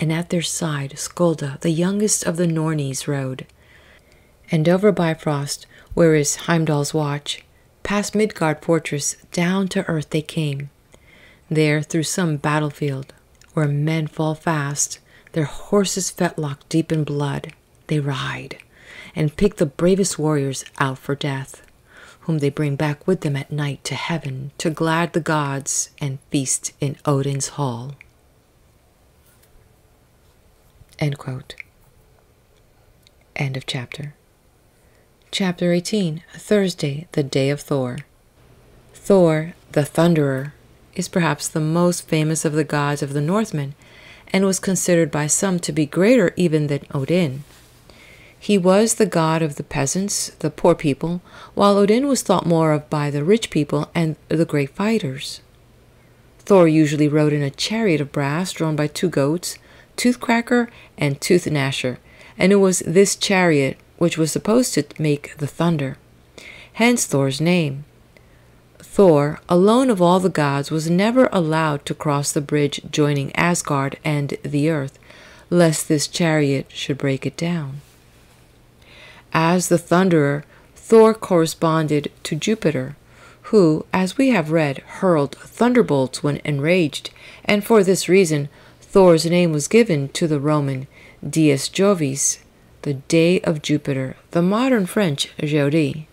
And at their side Skolda, the youngest of the Nornies, rode. And over Bifrost, where is Heimdall's watch, past Midgard fortress, down to earth they came. There, through some battlefield, where men fall fast, their horses fetlock deep in blood, they ride, and pick the bravest warriors out for death, whom they bring back with them at night to heaven, to glad the gods, and feast in Odin's hall. End quote. End of chapter. Chapter 18, Thursday, the Day of Thor. Thor, the Thunderer, is perhaps the most famous of the gods of the Northmen, and was considered by some to be greater even than Odin. He was the god of the peasants, the poor people, while Odin was thought more of by the rich people and the great fighters. Thor usually rode in a chariot of brass drawn by 2 goats, Toothcracker and Tooth Gnasher, and it was this chariot which was supposed to make the thunder. Hence Thor's name. Thor, alone of all the gods, was never allowed to cross the bridge joining Asgard and the earth, lest this chariot should break it down. As the Thunderer, Thor corresponded to Jupiter, who, as we have read, hurled thunderbolts when enraged, and for this reason Thor's name was given to the Roman Dies Jovis, the day of Jupiter, the modern French Jeudi.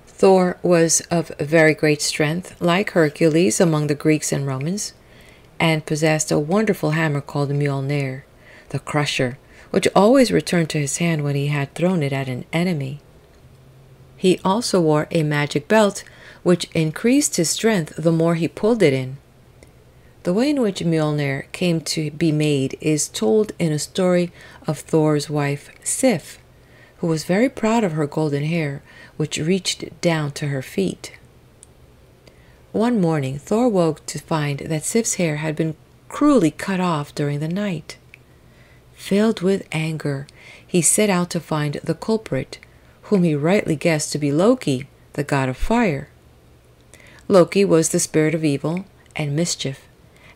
Thor was of very great strength, like Hercules among the Greeks and Romans, and possessed a wonderful hammer called Mjolnir, the Crusher, which always returned to his hand when he had thrown it at an enemy. He also wore a magic belt, which increased his strength the more he pulled it in. The way in which Mjolnir came to be made is told in a story of Thor's wife Sif, who was very proud of her golden hair, which reached down to her feet. One morning Thor woke to find that Sif's hair had been cruelly cut off during the night. Filled with anger, he set out to find the culprit, whom he rightly guessed to be Loki, the god of fire. Loki was the spirit of evil and mischief,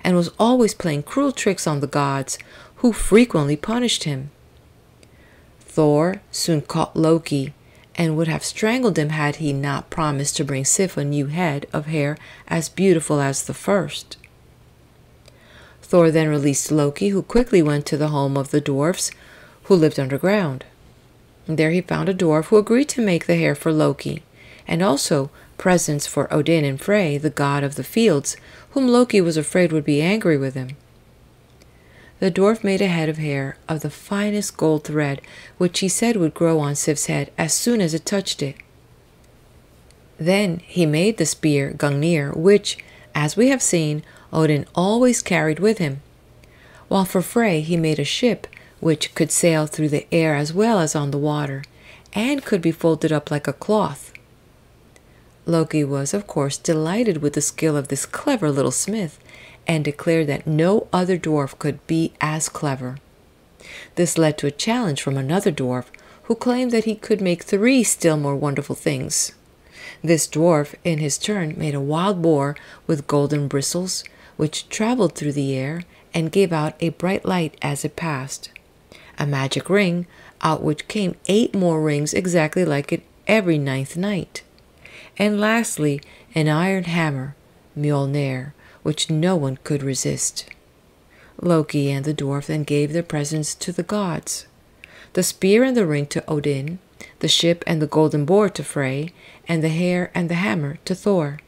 and was always playing cruel tricks on the gods, who frequently punished him. Thor soon caught Loki, and would have strangled him had he not promised to bring Sif a new head of hair as beautiful as the first. Thor then released Loki, who quickly went to the home of the dwarfs who lived underground. There he found a dwarf who agreed to make the hair for Loki, and also presents for Odin and Frey, the god of the fields, whom Loki was afraid would be angry with him. The dwarf made a head of hair of the finest gold thread, which he said would grow on Sif's head as soon as it touched it. Then he made the spear Gungnir, which, as we have seen, Odin always carried with him, while for Frey he made a ship which could sail through the air as well as on the water, and could be folded up like a cloth. Loki was, of course, delighted with the skill of this clever little smith, and declared that no other dwarf could be as clever. This led to a challenge from another dwarf, who claimed that he could make 3 still more wonderful things. This dwarf, in his turn, made a wild boar with golden bristles, which traveled through the air and gave out a bright light as it passed. A magic ring, out which came 8 more rings exactly like it every 9th night. And lastly, an iron hammer, Mjolnir, which no one could resist. Loki and the dwarf then gave their presents to the gods. The spear and the ring to Odin, the ship and the golden boar to Frey, and the hair and the hammer to Thor.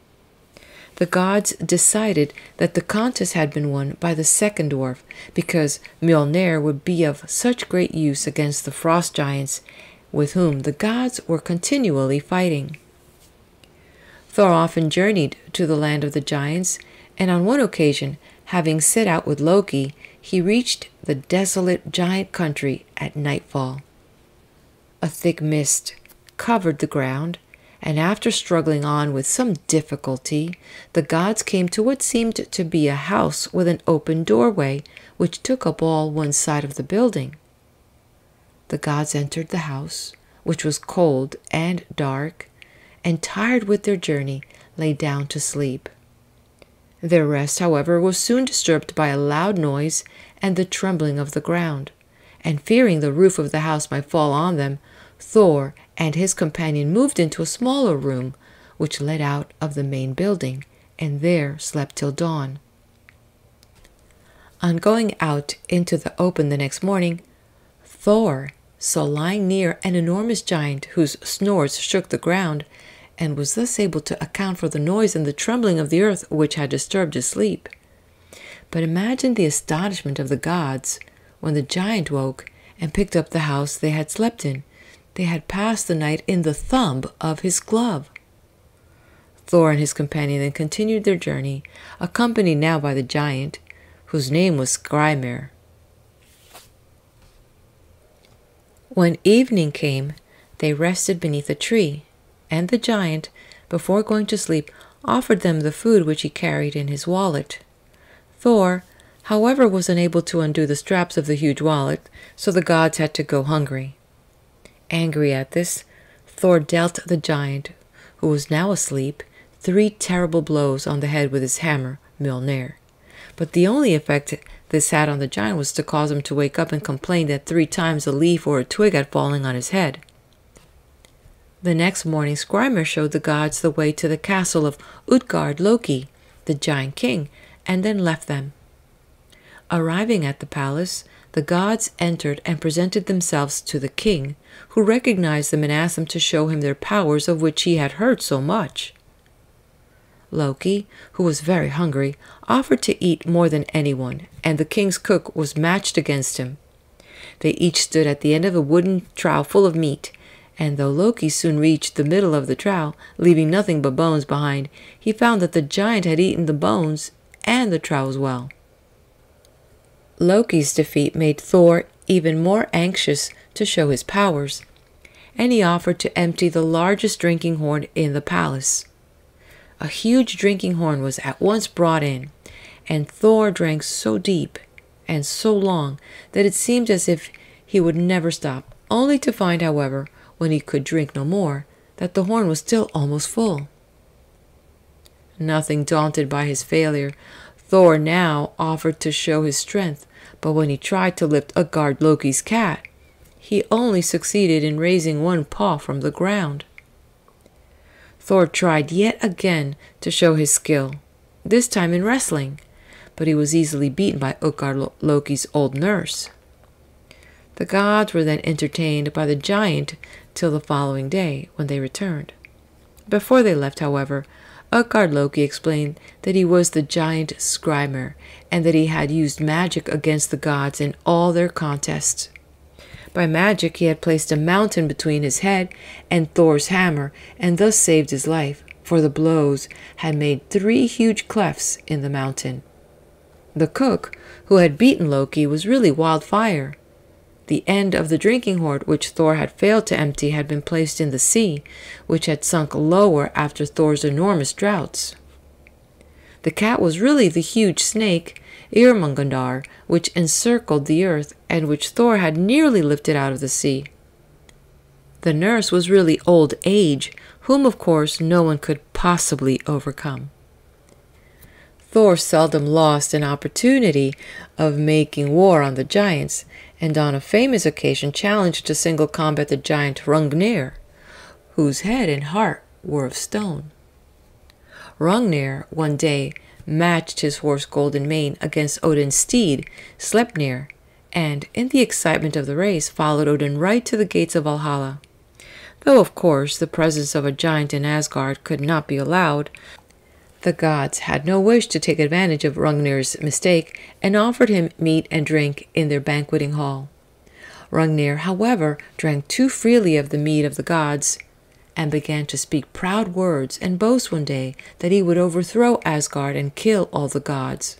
The gods decided that the contest had been won by the second dwarf, because Mjolnir would be of such great use against the frost giants, with whom the gods were continually fighting. Thor often journeyed to the land of the giants, and on one occasion, having set out with Loki, he reached the desolate giant country at nightfall. A thick mist covered the ground, and after struggling on with some difficulty, the gods came to what seemed to be a house with an open doorway, which took up all one side of the building. The gods entered the house, which was cold and dark, and tired with their journey, lay down to sleep. Their rest, however, was soon disturbed by a loud noise and the trembling of the ground, and fearing the roof of the house might fall on them, Thor and his companion moved into a smaller room, which led out of the main building, and there slept till dawn. On going out into the open the next morning, Thor saw lying near an enormous giant whose snores shook the ground, and was thus able to account for the noise and the trembling of the earth which had disturbed his sleep. But imagine the astonishment of the gods when the giant woke and picked up the house they had slept in. They had passed the night in the thumb of his glove. Thor and his companion then continued their journey, accompanied now by the giant, whose name was Skrymir. When evening came, they rested beneath a tree, and the giant, before going to sleep, offered them the food which he carried in his wallet. Thor, however, was unable to undo the straps of the huge wallet, so the gods had to go hungry. Angry at this, Thor dealt the giant, who was now asleep, 3 terrible blows on the head with his hammer, Mjolnir. But the only effect this had on the giant was to cause him to wake up and complain that 3 times a leaf or a twig had fallen on his head. The next morning Skrymir showed the gods the way to the castle of Utgard Loki, the giant king, and then left them. Arriving at the palace, the gods entered and presented themselves to the king, who recognized them and asked them to show him their powers of which he had heard so much. Loki, who was very hungry, offered to eat more than anyone, and the king's cook was matched against him. They each stood at the end of a wooden trough full of meat, and though Loki soon reached the middle of the trough, leaving nothing but bones behind, he found that the giant had eaten the bones and the trough as well. Loki's defeat made Thor even more anxious to show his powers, and he offered to empty the largest drinking horn in the palace. A huge drinking horn was at once brought in, and Thor drank so deep and so long that it seemed as if he would never stop, only to find, however, when he could drink no more, that the horn was still almost full. Nothing daunted by his failure, Thor now offered to show his strength, but when he tried to lift Utgard Loki's cat, he only succeeded in raising one paw from the ground. Thor tried yet again to show his skill, this time in wrestling, but he was easily beaten by Utgard Loki's old nurse. The gods were then entertained by the giant till the following day, when they returned. Before they left, however, Utgard Loki explained that he was the giant Skrymir, and that he had used magic against the gods in all their contests. By magic he had placed a mountain between his head and Thor's hammer, and thus saved his life, for the blows had made 3 huge clefts in the mountain. The cook, who had beaten Loki, was really Wildfire. The end of the drinking hoard which Thor had failed to empty had been placed in the sea, which had sunk lower after Thor's enormous draughts. The cat was really the huge snake, Irmungandr, which encircled the earth, and which Thor had nearly lifted out of the sea. The nurse was really Old Age, whom of course no one could possibly overcome. Thor seldom lost an opportunity of making war on the giants, and on a famous occasion challenged to single combat the giant Hrungnir, whose head and heart were of stone. Hrungnir one day matched his horse Golden Mane against Odin's steed, Sleipnir, and, in the excitement of the race, followed Odin right to the gates of Valhalla. Though, of course, the presence of a giant in Asgard could not be allowed, the gods had no wish to take advantage of Hrungnir's mistake and offered him meat and drink in their banqueting hall. Hrungnir, however, drank too freely of the mead of the gods, and began to speak proud words and boast one day that he would overthrow Asgard and kill all the gods.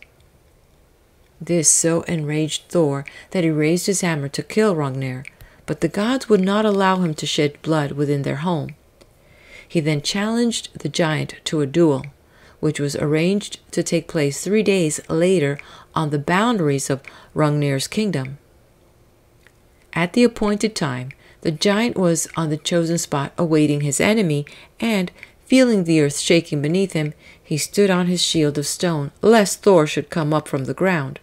This so enraged Thor that he raised his hammer to kill Hrungnir, but the gods would not allow him to shed blood within their home. He then challenged the giant to a duel, which was arranged to take place 3 days later on the boundaries of Hrungnir's kingdom. At the appointed time, the giant was on the chosen spot awaiting his enemy, and, feeling the earth shaking beneath him, he stood on his shield of stone, lest Thor should come up from the ground.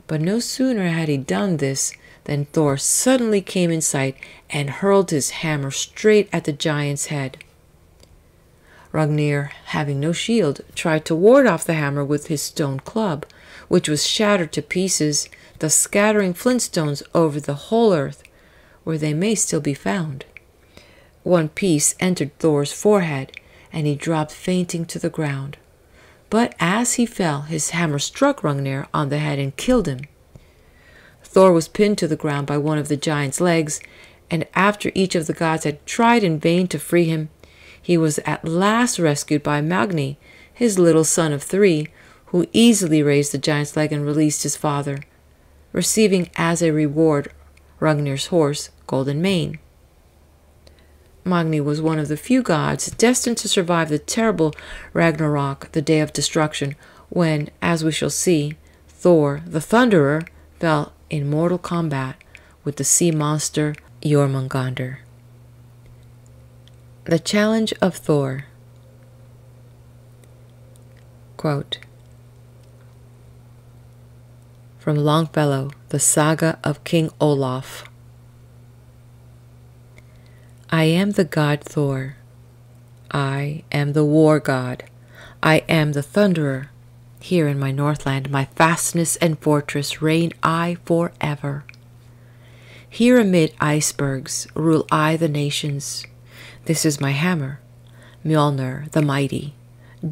But no sooner had he done this than Thor suddenly came in sight and hurled his hammer straight at the giant's head. Hrungnir, having no shield, tried to ward off the hammer with his stone club, which was shattered to pieces, thus scattering flintstones over the whole earth, where they may still be found. One piece entered Thor's forehead, and he dropped fainting to the ground. But as he fell, his hammer struck Hrungnir on the head and killed him. Thor was pinned to the ground by one of the giant's legs, and after each of the gods had tried in vain to free him, he was at last rescued by Magni, his little son of 3, who easily raised the giant's leg and released his father, receiving as a reward Hrungnir's horse, Golden Mane. Magni was one of the few gods destined to survive the terrible Ragnarok, the day of destruction, when, as we shall see, Thor, the Thunderer, fell in mortal combat with the sea monster Jormungandr. The challenge of Thor. Quote, from Longfellow, The Saga of King Olaf. I am the god Thor. I am the war god. I am the thunderer. Here in my Northland, my fastness and fortress, reign I forever. Here amid icebergs rule I the nations. This is my hammer, Mjolnir the mighty.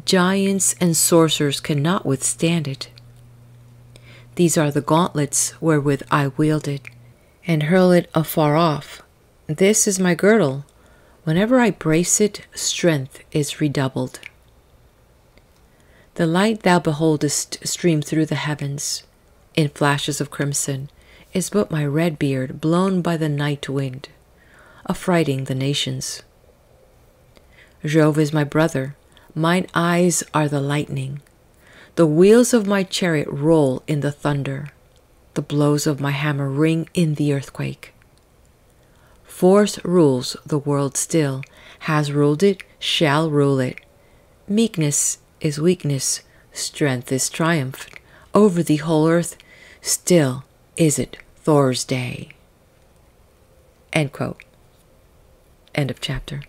Giants and sorcerers cannot withstand it. These are the gauntlets wherewith I wield it, and hurl it afar off. This is my girdle. Whenever I brace it, strength is redoubled. The light thou beholdest stream through the heavens, in flashes of crimson, is but my red beard blown by the night wind, affrighting the nations. Jove is my brother, mine eyes are the lightning. The wheels of my chariot roll in the thunder. The blows of my hammer ring in the earthquake. Force rules the world still, has ruled it, shall rule it. Meekness is weakness, strength is triumph. Over the whole earth, still is it Thor's day. End quote. End of chapter.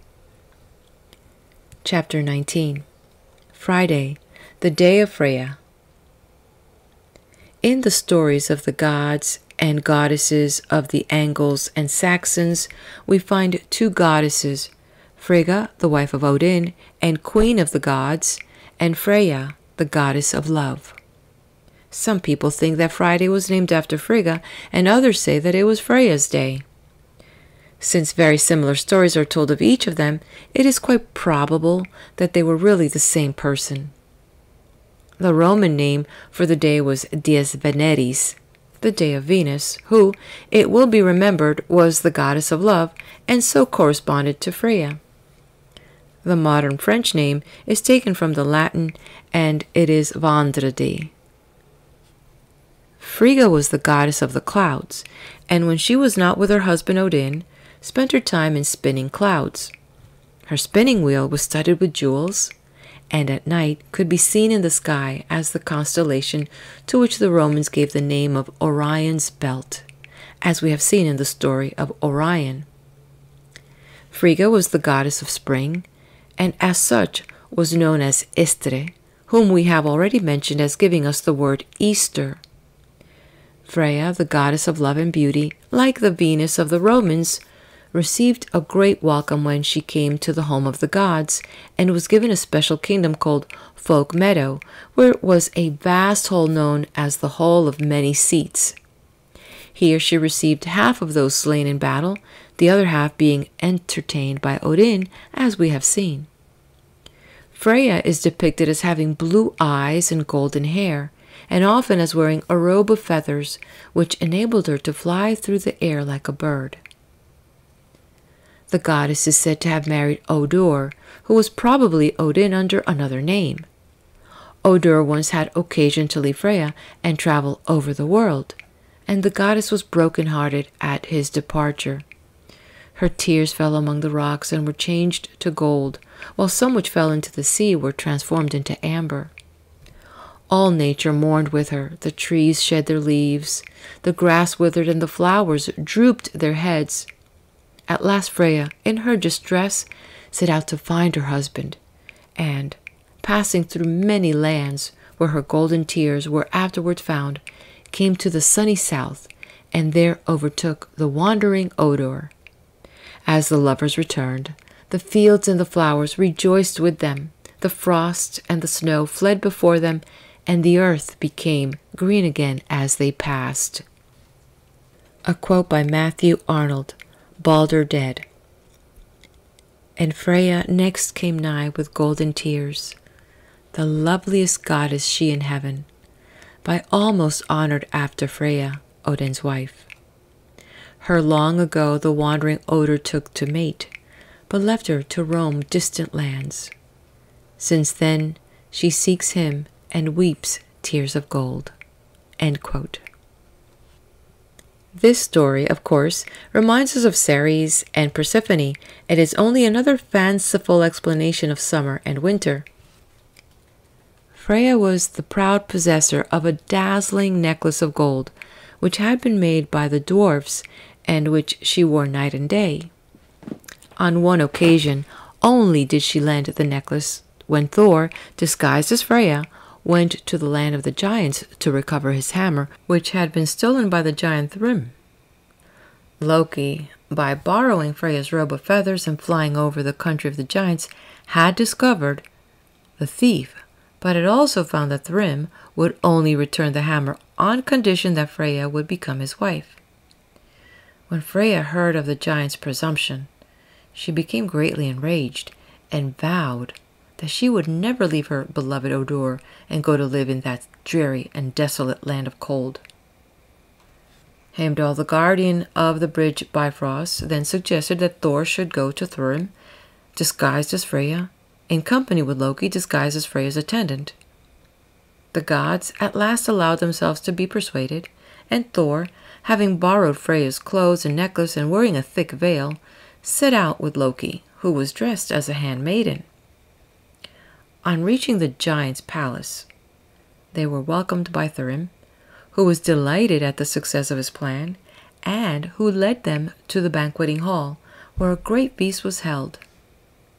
Chapter 19. Friday, the day of Freya. In the stories of the gods and goddesses of the Angles and Saxons, we find 2 goddesses, Frigga, the wife of Odin and queen of the gods, and Freya, the goddess of love. Some people think that Friday was named after Frigga, and others say that it was Freya's day. Since very similar stories are told of each of them, it is quite probable that they were really the same person. The Roman name for the day was Dies Veneris, the day of Venus, who, it will be remembered, was the goddess of love, and so corresponded to Freya. The modern French name is taken from the Latin, and it is Vendredi. Frigga was the goddess of the clouds, and when she was not with her husband Odin, spent her time in spinning clouds. Her spinning wheel was studded with jewels, and at night could be seen in the sky as the constellation to which the Romans gave the name of Orion's belt, as we have seen in the story of Orion. Frigga was the goddess of spring, and as such was known as Istre, whom we have already mentioned as giving us the word Easter. Freya, the goddess of love and beauty, like the Venus of the Romans, received a great welcome when she came to the home of the gods, and was given a special kingdom called Folk Meadow, where was a vast hall known as the Hall of Many Seats. Here she received half of those slain in battle, the other half being entertained by Odin, as we have seen. Freya is depicted as having blue eyes and golden hair, and often as wearing a robe of feathers, which enabled her to fly through the air like a bird. The goddess is said to have married Odur, who was probably Odin under another name. Odur once had occasion to leave Freya and travel over the world, and the goddess was broken-hearted at his departure. Her tears fell among the rocks and were changed to gold, while some which fell into the sea were transformed into amber. All nature mourned with her. The trees shed their leaves, the grass withered, and the flowers drooped their heads. At last Freya, in her distress, set out to find her husband, and, passing through many lands where her golden tears were afterward found, came to the sunny south, and there overtook the wandering Odur. As the lovers returned, the fields and the flowers rejoiced with them, the frost and the snow fled before them, and the earth became green again as they passed. A quote by Matthew Arnold, Balder Dead. And Freya next came nigh with golden tears, the loveliest goddess she in heaven, by all most honored after Freya, Odin's wife. Her long ago the wandering Odur took to mate, but left her to roam distant lands. Since then she seeks him and weeps tears of gold. End quote. This story, of course, reminds us of Ceres and Persephone. It is only another fanciful explanation of summer and winter. Freya was the proud possessor of a dazzling necklace of gold, which had been made by the dwarfs, and which she wore night and day. On one occasion only did she lend the necklace, when Thor, disguised as Freya, went to the land of the giants to recover his hammer, which had been stolen by the giant Thrym. Loki, by borrowing Freya's robe of feathers and flying over the country of the giants, had discovered the thief, but had also found that Thrym would only return the hammer on condition that Freya would become his wife. When Freya heard of the giant's presumption, she became greatly enraged and vowed that she would never leave her beloved Odur and go to live in that dreary and desolate land of cold. Heimdall, the guardian of the bridge Bifrost, then suggested that Thor should go to Thrym, disguised as Freya, in company with Loki, disguised as Freya's attendant. The gods at last allowed themselves to be persuaded, and Thor, having borrowed Freya's clothes and necklace and wearing a thick veil, set out with Loki, who was dressed as a handmaiden. On reaching the giant's palace, they were welcomed by Thrym, who was delighted at the success of his plan, and who led them to the banqueting hall, where a great feast was held.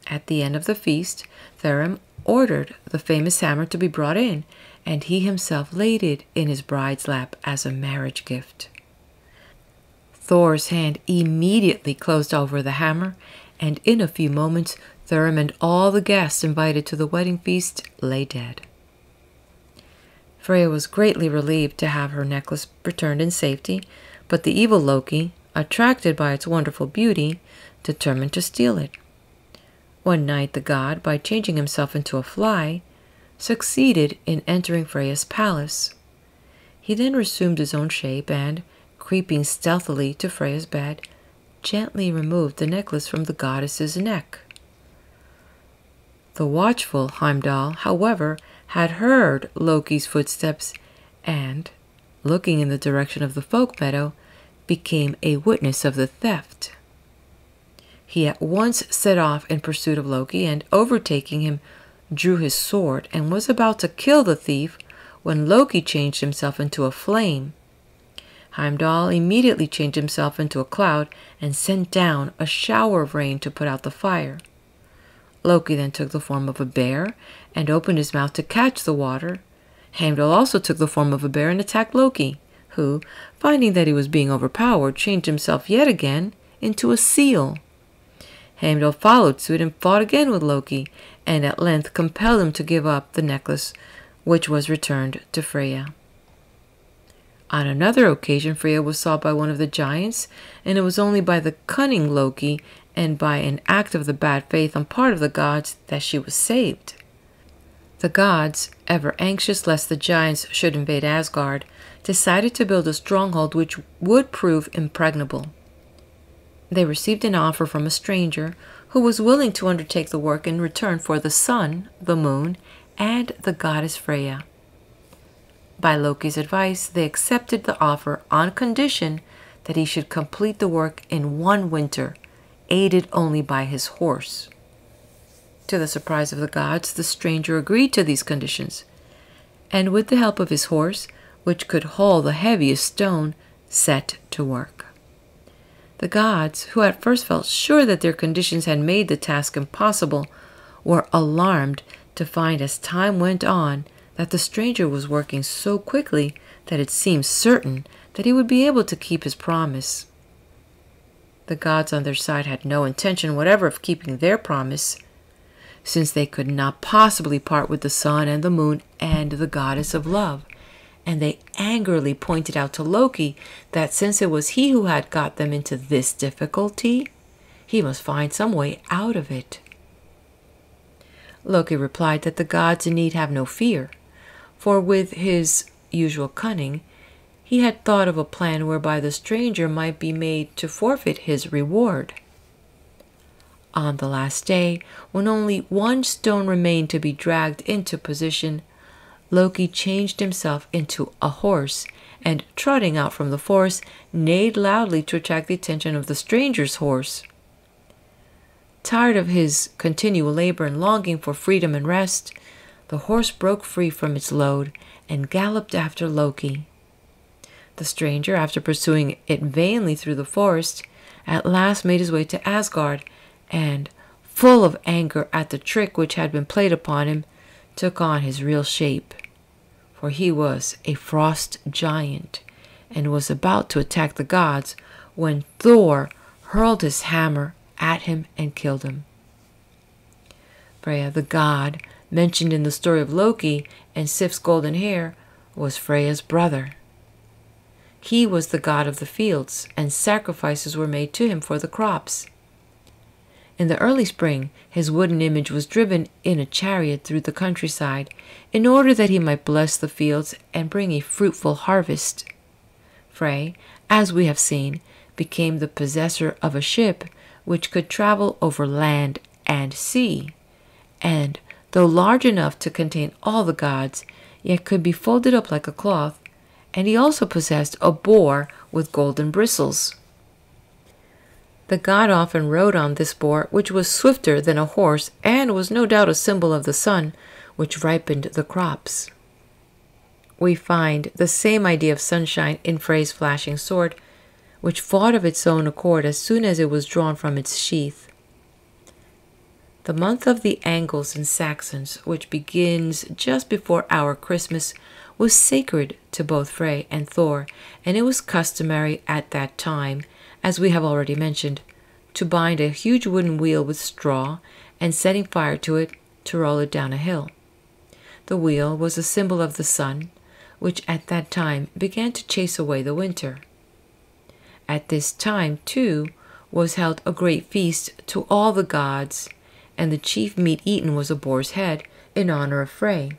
At the end of the feast, Thrym ordered the famous hammer to be brought in, and he himself laid it in his bride's lap as a marriage gift. Thor's hand immediately closed over the hammer, and in a few moments Thrym and all the guests invited to the wedding feast lay dead. Freya was greatly relieved to have her necklace returned in safety, but the evil Loki, attracted by its wonderful beauty, determined to steal it. One night the god, by changing himself into a fly, succeeded in entering Freya's palace. He then resumed his own shape and, creeping stealthily to Freya's bed, gently removed the necklace from the goddess's neck. The watchful Heimdall, however, had heard Loki's footsteps and, looking in the direction of the folk meadow, became a witness of the theft. He at once set off in pursuit of Loki and, overtaking him, drew his sword and was about to kill the thief when Loki changed himself into a flame. Heimdall immediately changed himself into a cloud and sent down a shower of rain to put out the fire. Loki then took the form of a bear and opened his mouth to catch the water. Heimdall also took the form of a bear and attacked Loki, who, finding that he was being overpowered, changed himself yet again into a seal. Heimdall followed suit and fought again with Loki, and at length compelled him to give up the necklace, which was returned to Freya. On another occasion, Freya was sought by one of the giants, and it was only by the cunning Loki and by an act of the bad faith on part of the gods that she was saved. The gods, ever anxious lest the giants should invade Asgard, decided to build a stronghold which would prove impregnable. They received an offer from a stranger who was willing to undertake the work in return for the sun, the moon, and the goddess Freya. By Loki's advice, they accepted the offer on condition that he should complete the work in one winter, aided only by his horse. To the surprise of the gods, the stranger agreed to these conditions, and with the help of his horse, which could haul the heaviest stone, set to work. The gods, who at first felt sure that their conditions had made the task impossible, were alarmed to find as time went on that the stranger was working so quickly that it seemed certain that he would be able to keep his promise. The gods on their side had no intention whatever of keeping their promise, since they could not possibly part with the sun and the moon and the goddess of love, and they angrily pointed out to Loki that since it was he who had got them into this difficulty, he must find some way out of it. Loki replied that the gods need have no fear, for with his usual cunning, he had thought of a plan whereby the stranger might be made to forfeit his reward. On the last day, when only one stone remained to be dragged into position, Loki changed himself into a horse and, trotting out from the forest, neighed loudly to attract the attention of the stranger's horse. Tired of his continual labor and longing for freedom and rest, the horse broke free from its load and galloped after Loki. The stranger, after pursuing it vainly through the forest, at last made his way to Asgard, and, full of anger at the trick which had been played upon him, took on his real shape. For he was a frost giant, and was about to attack the gods when Thor hurled his hammer at him and killed him. Freya, the god mentioned in the story of Loki and Sif's golden hair, was Freya's brother. He was the god of the fields, and sacrifices were made to him for the crops. In the early spring, his wooden image was driven in a chariot through the countryside, in order that he might bless the fields and bring a fruitful harvest. Frey, as we have seen, became the possessor of a ship which could travel over land and sea, and, though large enough to contain all the gods, yet could be folded up like a cloth, and he also possessed a boar with golden bristles. The god often rode on this boar, which was swifter than a horse, and was no doubt a symbol of the sun, which ripened the crops. We find the same idea of sunshine in Frey's flashing sword, which fought of its own accord as soon as it was drawn from its sheath. The month of the Angles and Saxons, which begins just before our Christmas, was sacred to both Frey and Thor, and it was customary at that time, as we have already mentioned, to bind a huge wooden wheel with straw and, setting fire to it, to roll it down a hill. The wheel was a symbol of the sun, which at that time began to chase away the winter. At this time, too, was held a great feast to all the gods, and the chief meat eaten was a boar's head in honor of Frey.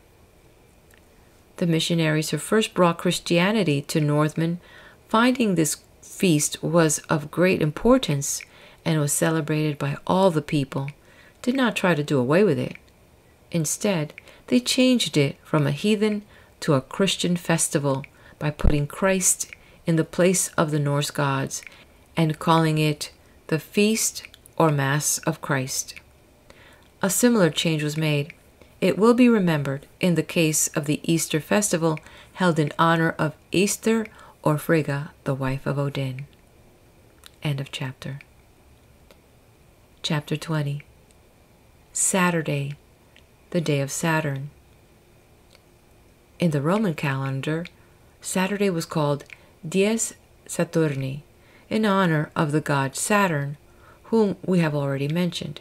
The missionaries who first brought Christianity to Northmen, finding this feast was of great importance and was celebrated by all the people, did not try to do away with it. Instead, they changed it from a heathen to a Christian festival by putting Christ in the place of the Norse gods and calling it the Feast or Mass of Christ. A similar change was made. It will be remembered in the case of the Easter festival held in honor of Easter or Frigga, the wife of Odin. End of chapter. Chapter 20. Saturday, the day of Saturn. In the Roman calendar, Saturday was called Dies Saturni, in honor of the god Saturn, whom we have already mentioned.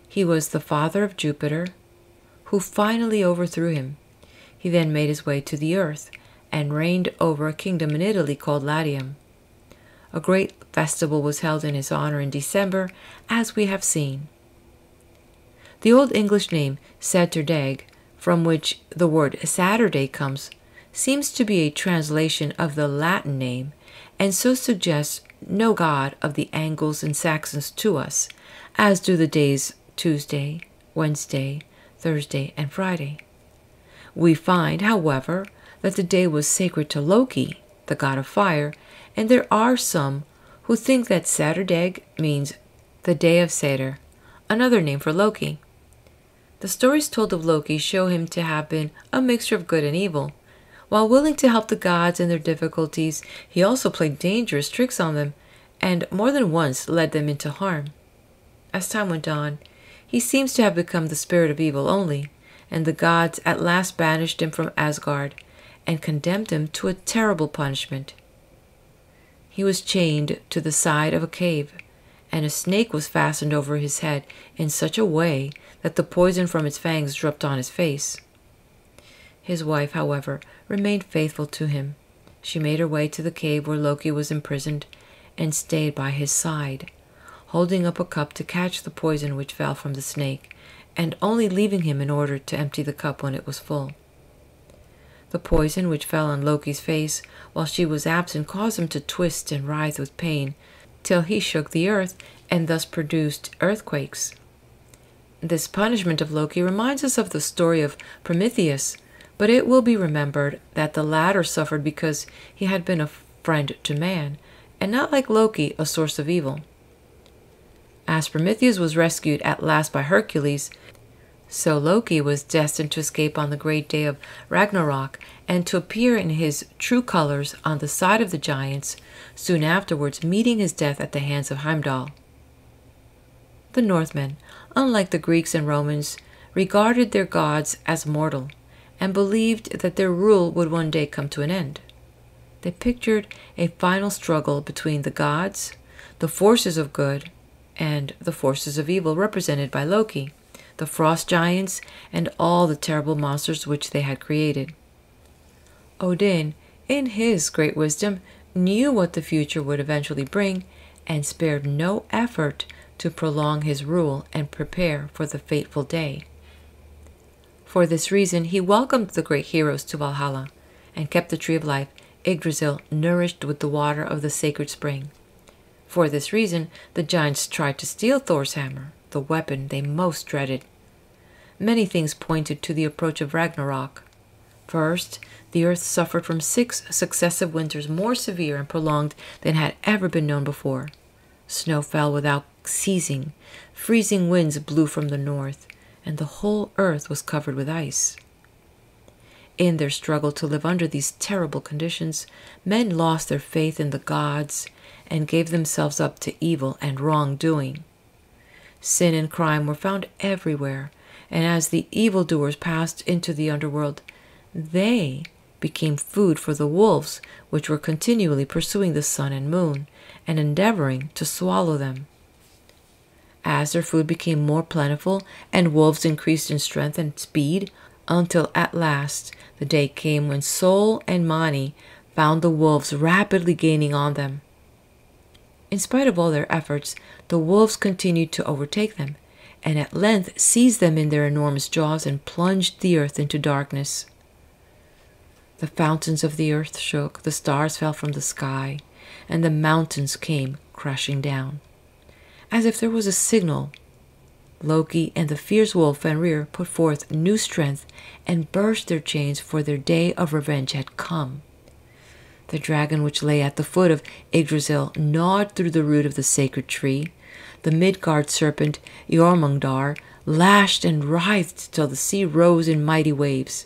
He was the father of Jupiter, who finally overthrew him. He then made his way to the earth and reigned over a kingdom in Italy called Latium. A great festival was held in his honor in December, as we have seen. The Old English name Saturdag, from which the word Saturday comes, seems to be a translation of the Latin name, and so suggests no god of the Angles and Saxons to us, as do the days Tuesday, Wednesday, Thursday, and Friday. We find, however, that the day was sacred to Loki, the god of fire, and there are some who think that Saturdag means the day of Satyr, another name for Loki. The stories told of Loki show him to have been a mixture of good and evil. While willing to help the gods in their difficulties, he also played dangerous tricks on them, and more than once led them into harm. As time went on, he seems to have become the spirit of evil only, and the gods at last banished him from Asgard and condemned him to a terrible punishment. He was chained to the side of a cave, and a snake was fastened over his head in such a way that the poison from its fangs dropped on his face. His wife, however, remained faithful to him. She made her way to the cave where Loki was imprisoned and stayed by his side, holding up a cup to catch the poison which fell from the snake, and only leaving him in order to empty the cup when it was full. The poison which fell on Loki's face while she was absent caused him to twist and writhe with pain, till he shook the earth and thus produced earthquakes. This punishment of Loki reminds us of the story of Prometheus, but it will be remembered that the latter suffered because he had been a friend to man, and not like Loki, a source of evil. As Prometheus was rescued at last by Hercules, so Loki was destined to escape on the great day of Ragnarok and to appear in his true colors on the side of the giants, soon afterwards meeting his death at the hands of Heimdall. The Northmen, unlike the Greeks and Romans, regarded their gods as mortal and believed that their rule would one day come to an end. They pictured a final struggle between the gods, the forces of good, and the forces of evil represented by Loki, the frost giants, and all the terrible monsters which they had created. Odin, in his great wisdom, knew what the future would eventually bring and spared no effort to prolong his rule and prepare for the fateful day. For this reason, he welcomed the great heroes to Valhalla and kept the tree of life, Yggdrasil, nourished with the water of the sacred spring. For this reason, the giants tried to steal Thor's hammer, the weapon they most dreaded. Many things pointed to the approach of Ragnarok. First, the earth suffered from 6 successive winters more severe and prolonged than had ever been known before. Snow fell without ceasing, freezing winds blew from the north, and the whole earth was covered with ice. In their struggle to live under these terrible conditions, men lost their faith in the gods and gave themselves up to evil and wrongdoing. Sin and crime were found everywhere, and as the evildoers passed into the underworld, they became food for the wolves, which were continually pursuing the sun and moon and endeavoring to swallow them. As their food became more plentiful and wolves increased in strength and speed, until at last the day came when Sol and Mani found the wolves rapidly gaining on them. In spite of all their efforts, the wolves continued to overtake them, and at length seized them in their enormous jaws and plunged the earth into darkness. The fountains of the earth shook, the stars fell from the sky, and the mountains came crashing down. As if there was a signal, Loki and the fierce wolf Fenrir put forth new strength and burst their chains, for their day of revenge had come. The dragon which lay at the foot of Yggdrasil gnawed through the root of the sacred tree. The Midgard serpent Jormungandr lashed and writhed till the sea rose in mighty waves.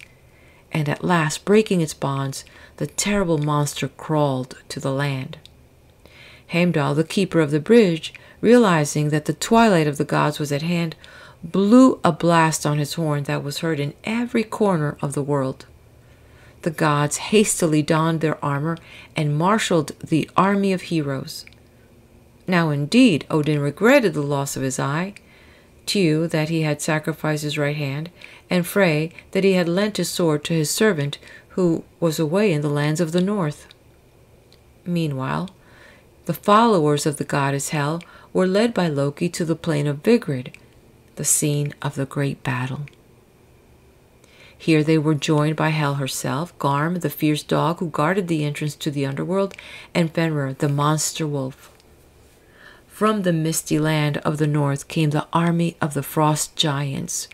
And at last, breaking its bonds, the terrible monster crawled to the land. Heimdall, the keeper of the bridge, realizing that the twilight of the gods was at hand, blew a blast on his horn that was heard in every corner of the world. The gods hastily donned their armor and marshaled the army of heroes. Now indeed Odin regretted the loss of his eye, Tyr that he had sacrificed his right hand, and Frey that he had lent his sword to his servant who was away in the lands of the north. Meanwhile, the followers of the goddess Hel were led by Loki to the plain of Vigrid, the scene of the great battle. Here they were joined by Hel herself, Garm, the fierce dog who guarded the entrance to the underworld, and Fenrir, the monster wolf. From the misty land of the north came the army of the frost giants,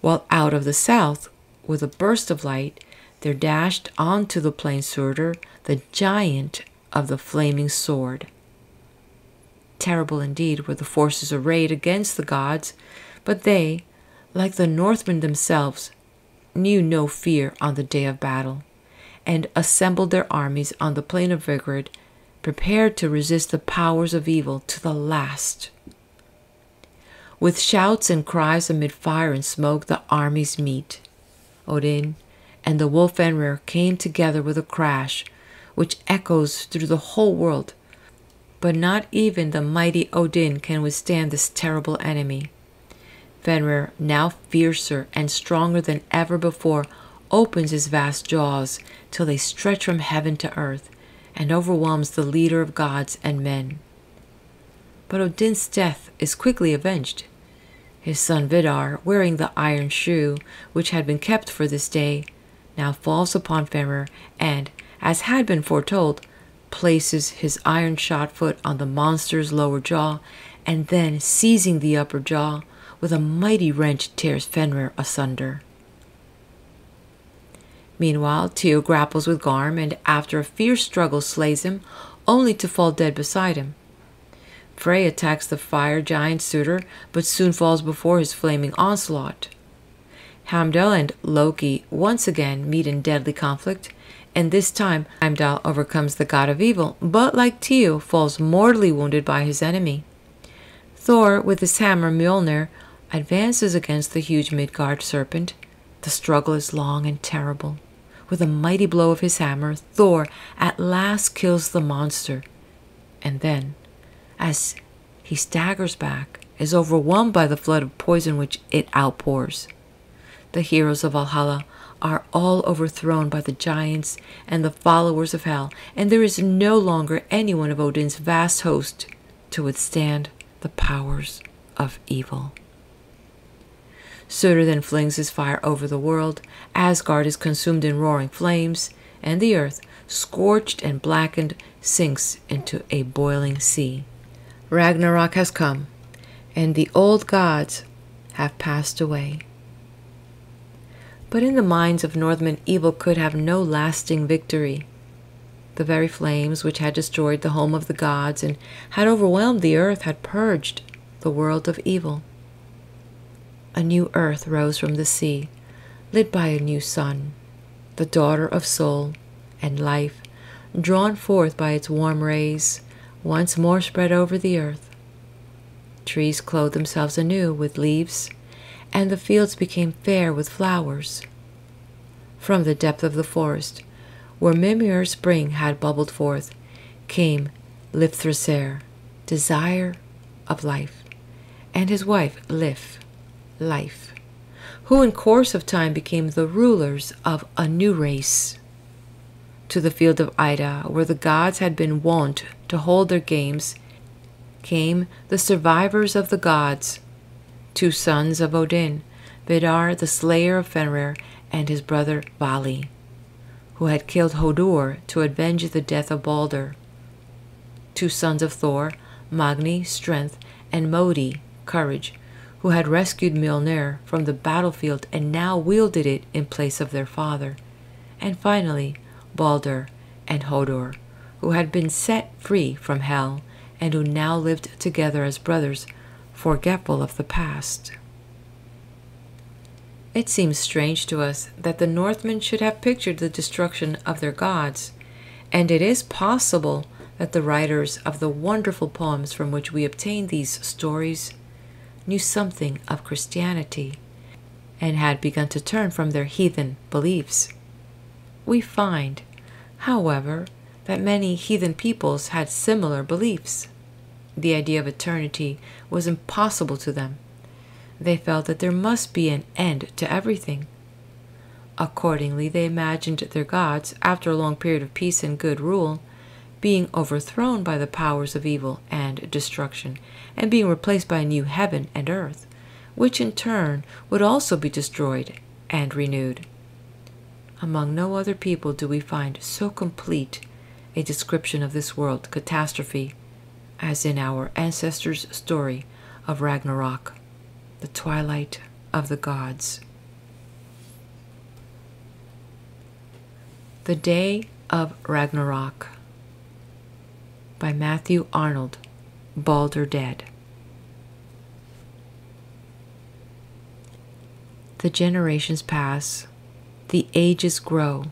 while out of the south, with a burst of light, there dashed onto the plain Surtur, the giant of the flaming sword. Terrible indeed were the forces arrayed against the gods, but they, like the Northmen themselves, knew no fear on the day of battle, and assembled their armies on the plain of Vigrid, prepared to resist the powers of evil to the last. With shouts and cries amid fire and smoke, the armies meet. Odin and the wolf Fenrir came together with a crash, which echoes through the whole world. But not even the mighty Odin can withstand this terrible enemy. Fenrir, now fiercer and stronger than ever before, opens his vast jaws till they stretch from heaven to earth, and overwhelms the leader of gods and men. But Odin's death is quickly avenged. His son Vidar, wearing the iron shoe which had been kept for this day, now falls upon Fenrir and, as had been foretold, places his iron-shod foot on the monster's lower jaw, and then, seizing the upper jaw, with a mighty wrench tears Fenrir asunder. Meanwhile, Tyr grapples with Garm, and after a fierce struggle slays him, only to fall dead beside him. Frey attacks the fire giant Surtur, but soon falls before his flaming onslaught. Heimdall and Loki once again meet in deadly conflict, and this time Heimdall overcomes the god of evil, but like Tyr, falls mortally wounded by his enemy. Thor, with his hammer Mjolnir, advances against the huge Midgard serpent. The struggle is long and terrible. With a mighty blow of his hammer, Thor at last kills the monster, and then, as he staggers back, is overwhelmed by the flood of poison which it outpours. The heroes of Valhalla are all overthrown by the giants and the followers of Hel, and there is no longer any one of Odin's vast host to withstand the powers of evil. Surtur then flings his fire over the world. Asgard is consumed in roaring flames, and the earth, scorched and blackened, sinks into a boiling sea. Ragnarok has come, and the old gods have passed away. But in the minds of Northmen, evil could have no lasting victory. The very flames which had destroyed the home of the gods and had overwhelmed the earth had purged the world of evil. A new earth rose from the sea, lit by a new sun, the daughter of soul and life, drawn forth by its warm rays, once more spread over the earth. Trees clothed themselves anew with leaves, and the fields became fair with flowers. From the depth of the forest, where Mimir spring had bubbled forth, came Lifthrasir, desire of life, and his wife Lif, life. who in course of time became the rulers of a new race. To the field of Ida, where the gods had been wont to hold their games, came the survivors of the gods, 2 sons of Odin, Vidar the slayer of Fenrir, and his brother Vali, who had killed Hodur to avenge the death of Balder. 2 sons of Thor, Magni, strength, and Modi, courage, who had rescued Mjolnir from the battlefield and now wielded it in place of their father. And finally, Balder and Hodur, who had been set free from hell and who now lived together as brothers, forgetful of the past. It seems strange to us that the Northmen should have pictured the destruction of their gods, and it is possible that the writers of the wonderful poems from which we obtain these stories knew something of Christianity and had begun to turn from their heathen beliefs. We find, however, that many heathen peoples had similar beliefs. The idea of eternity was impossible to them. They felt that there must be an end to everything. Accordingly, they imagined their gods, after a long period of peace and good rule, being overthrown by the powers of evil and destruction, and being replaced by a new heaven and earth, which in turn would also be destroyed and renewed. Among no other people do we find so complete a description of this world catastrophe as in our ancestors' story of Ragnarok, the twilight of the gods. The Day of Ragnarok by Matthew Arnold, Balder Dead. The generations pass, the ages grow,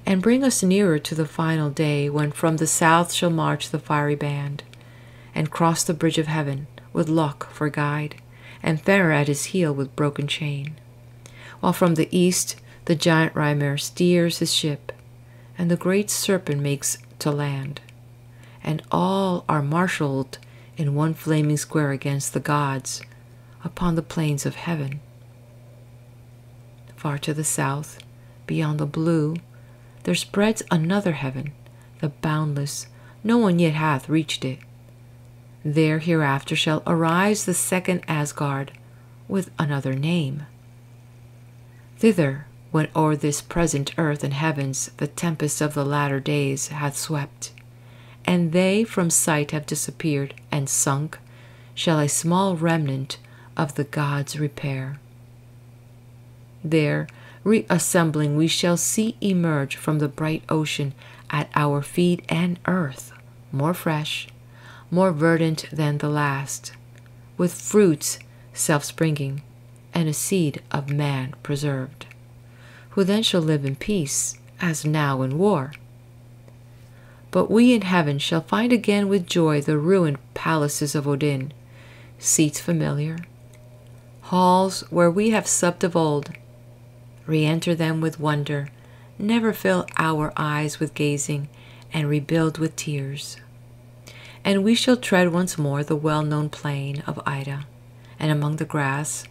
and bring us nearer to the final day when from the south shall march the fiery band, and cross the bridge of heaven with Loki for guide, and Fenrir at his heel with broken chain, while from the east the giant Reimir steers his ship, and the great serpent makes to land, and all are marshalled in one flaming square against the gods upon the plains of heaven. Far to the south, beyond the blue, there spreads another heaven, the boundless, no one yet hath reached it. There hereafter shall arise the second Asgard, with another name. Thither, when o'er this present earth and heavens the tempest of the latter days hath swept, and they from sight have disappeared and sunk, shall a small remnant of the gods repair. There, reassembling, we shall see emerge from the bright ocean at our feet an earth, more fresh, more verdant than the last, with fruits self-springing, and a seed of man preserved, who then shall live in peace, as now in war. But we in heaven shall find again with joy the ruined palaces of Odin, seats familiar, halls where we have supped of old, re-enter them with wonder, never fill our eyes with gazing, and rebuild with tears. And we shall tread once more the well-known plain of Ida, and among the grass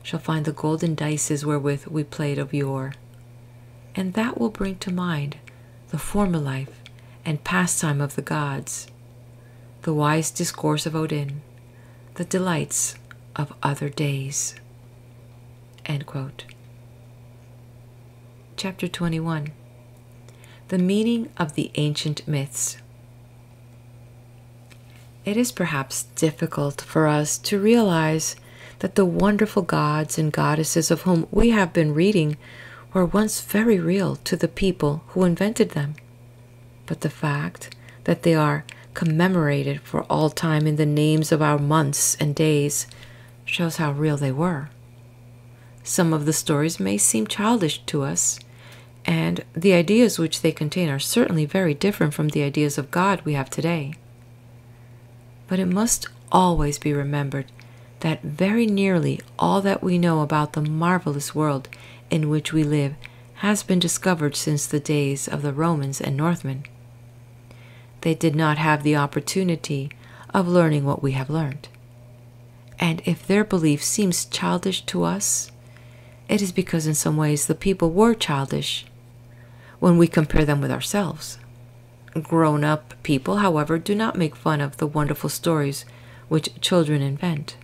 shall find the golden dices wherewith we played of yore. And that will bring to mind the former life and pastime of the gods, the wise discourse of Odin, the delights of other days. End quote. Chapter 21. The meaning of the ancient myths. It is perhaps difficult for us to realize that the wonderful gods and goddesses of whom we have been reading were once very real to the people who invented them. But the fact that they are commemorated for all time in the names of our months and days shows how real they were. Some of the stories may seem childish to us, and the ideas which they contain are certainly very different from the ideas of God we have today. But it must always be remembered that very nearly all that we know about the marvelous world in which we live has been discovered since the days of the Romans and Northmen. They did not have the opportunity of learning what we have learned. And if their belief seems childish to us, it is because in some ways the people were childish when we compare them with ourselves. Grown-up people, however, do not make fun of the wonderful stories which children invent.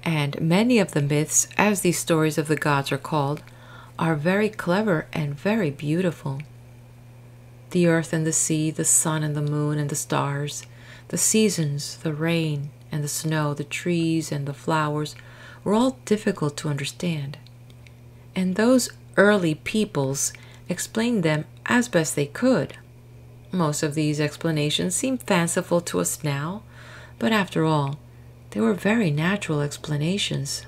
And many of the myths, as these stories of the gods are called, are very clever and very beautiful. The earth and the sea, the sun and the moon and the stars, the seasons, the rain and the snow, the trees and the flowers were all difficult to understand. And those early peoples explained them as best they could. Most of these explanations seem fanciful to us now, but after all, they were very natural explanations.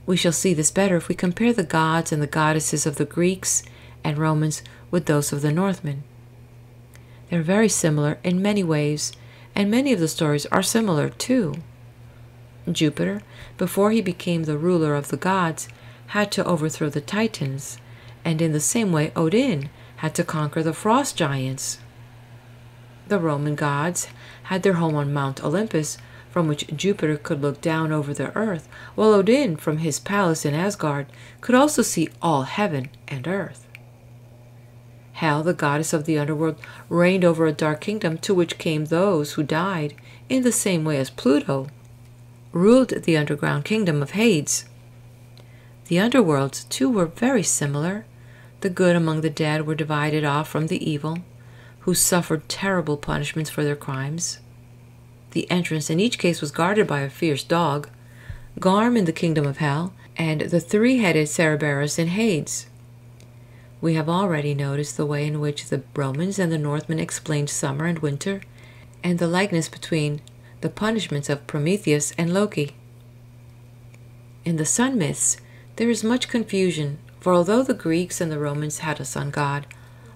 We shall see this better if we compare the gods and the goddesses of the Greeks and Romans with those of the Northmen. They are very similar in many ways, and many of the stories are similar too. Jupiter, before he became the ruler of the gods, had to overthrow the Titans, and in the same way Odin had to conquer the frost giants. The Roman gods had their home on Mount Olympus, from which Jupiter could look down over the earth, while Odin, from his palace in Asgard, could also see all heaven and earth. Hel, the goddess of the underworld, reigned over a dark kingdom to which came those who died, in the same way as Pluto ruled the underground kingdom of Hades. The underworlds, too, were very similar. The good among the dead were divided off from the evil, who suffered terrible punishments for their crimes. The entrance in each case was guarded by a fierce dog, Garm in the kingdom of Hel, and the three-headed Cerberus in Hades. We have already noticed the way in which the Romans and the Northmen explained summer and winter, and the likeness between the punishments of Prometheus and Loki. In the sun myths, there is much confusion, for although the Greeks and the Romans had a sun god,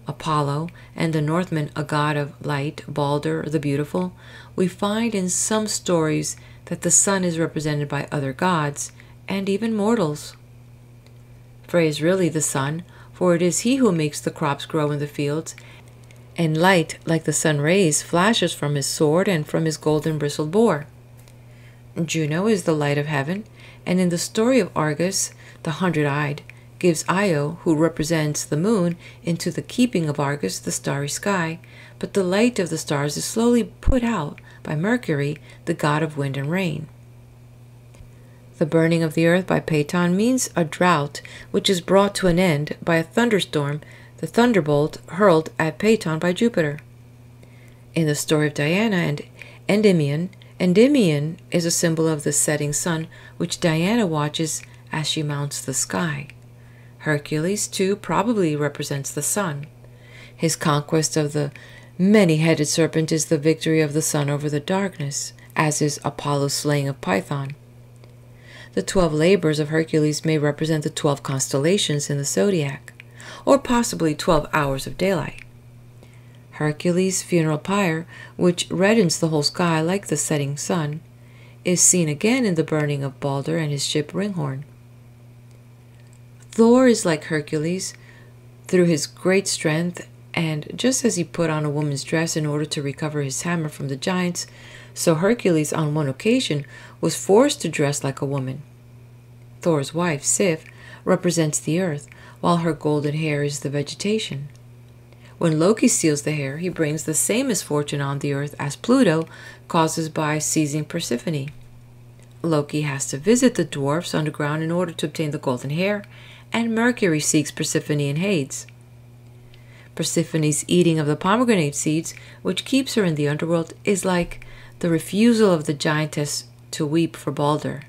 Apollo, and the Northmen a god of light, Balder the Beautiful, we find in some stories that the sun is represented by other gods, and even mortals. Frey is really the sun, for it is he who makes the crops grow in the fields, and light, like the sun rays, flashes from his sword and from his golden-bristled boar. Juno is the light of heaven, and in the story of Argus, the hundred-eyed, gives Io, who represents the moon, into the keeping of Argus, the starry sky, but the light of the stars is slowly put out by Mercury, the god of wind and rain. The burning of the earth by Phaeton means a drought, which is brought to an end by a thunderstorm, the thunderbolt hurled at Phaeton by Jupiter. In the story of Diana and Endymion, Endymion is a symbol of the setting sun, which Diana watches as she mounts the sky. Hercules, too, probably represents the sun. His conquest of the many-headed serpent is the victory of the sun over the darkness, as is Apollo's slaying of Python. The 12 labors of Hercules may represent the 12 constellations in the zodiac, or possibly 12 hours of daylight. Hercules' funeral pyre, which reddens the whole sky like the setting sun, is seen again in the burning of Balder and his ship Ringhorn. Thor is like Hercules through his great strength, and just as he put on a woman's dress in order to recover his hammer from the giants, so Hercules on one occasion was forced to dress like a woman. Thor's wife, Sif, represents the earth, while her golden hair is the vegetation. When Loki steals the hair, he brings the same misfortune on the earth as Pluto causes by seizing Persephone. Loki has to visit the dwarfs underground in order to obtain the golden hair, and Mercury seeks Persephone in Hades. Persephone's eating of the pomegranate seeds, which keeps her in the underworld, is like the refusal of the giantess to weep for Balder.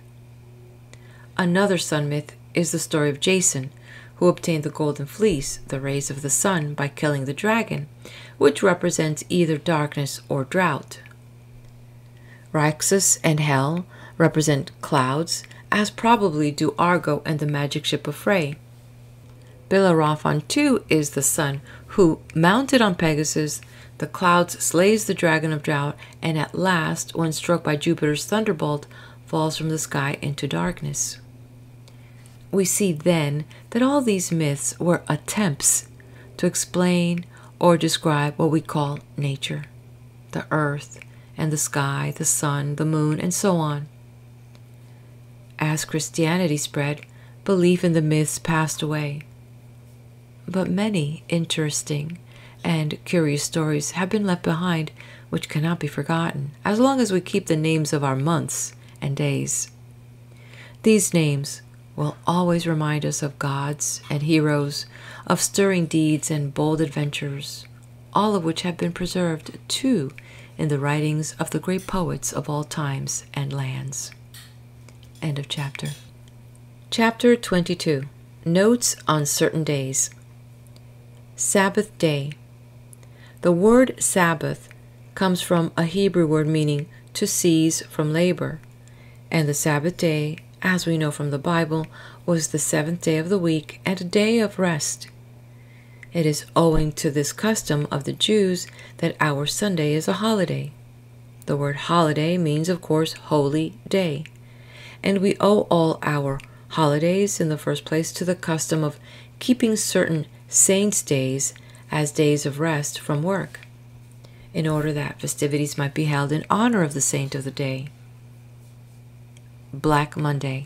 Another sun myth is the story of Jason, who obtained the golden fleece, the rays of the sun, by killing the dragon, which represents either darkness or drought. Raxus and Hel represent clouds, as probably do Argo and the magic ship of Frey. Bellerophon too is the sun, who, mounted on Pegasus, the clouds slays the dragon of drought, and at last, when struck by Jupiter's thunderbolt, falls from the sky into darkness. We see then that all these myths were attempts to explain or describe what we call nature, the earth and the sky, the sun, the moon, and so on. As Christianity spread, Belief in the myths passed away. But many interesting and curious stories have been left behind which cannot be forgotten as long as we keep the names of our months and days. These names will always remind us of gods and heroes, of stirring deeds and bold adventures, all of which have been preserved too in the writings of the great poets of all times and lands. End of chapter. Chapter 22. Notes on certain days. Sabbath day. The word Sabbath comes from a Hebrew word meaning to cease from labor, and the Sabbath day, as we know from the Bible, was the seventh day of the week and a day of rest. It is owing to this custom of the Jews that our Sunday is a holiday. The word holiday means, of course, holy day, and we owe all our holidays in the first place to the custom of keeping certain saints' days as days of rest from work, in order that festivities might be held in honor of the saint of the day. Black Monday.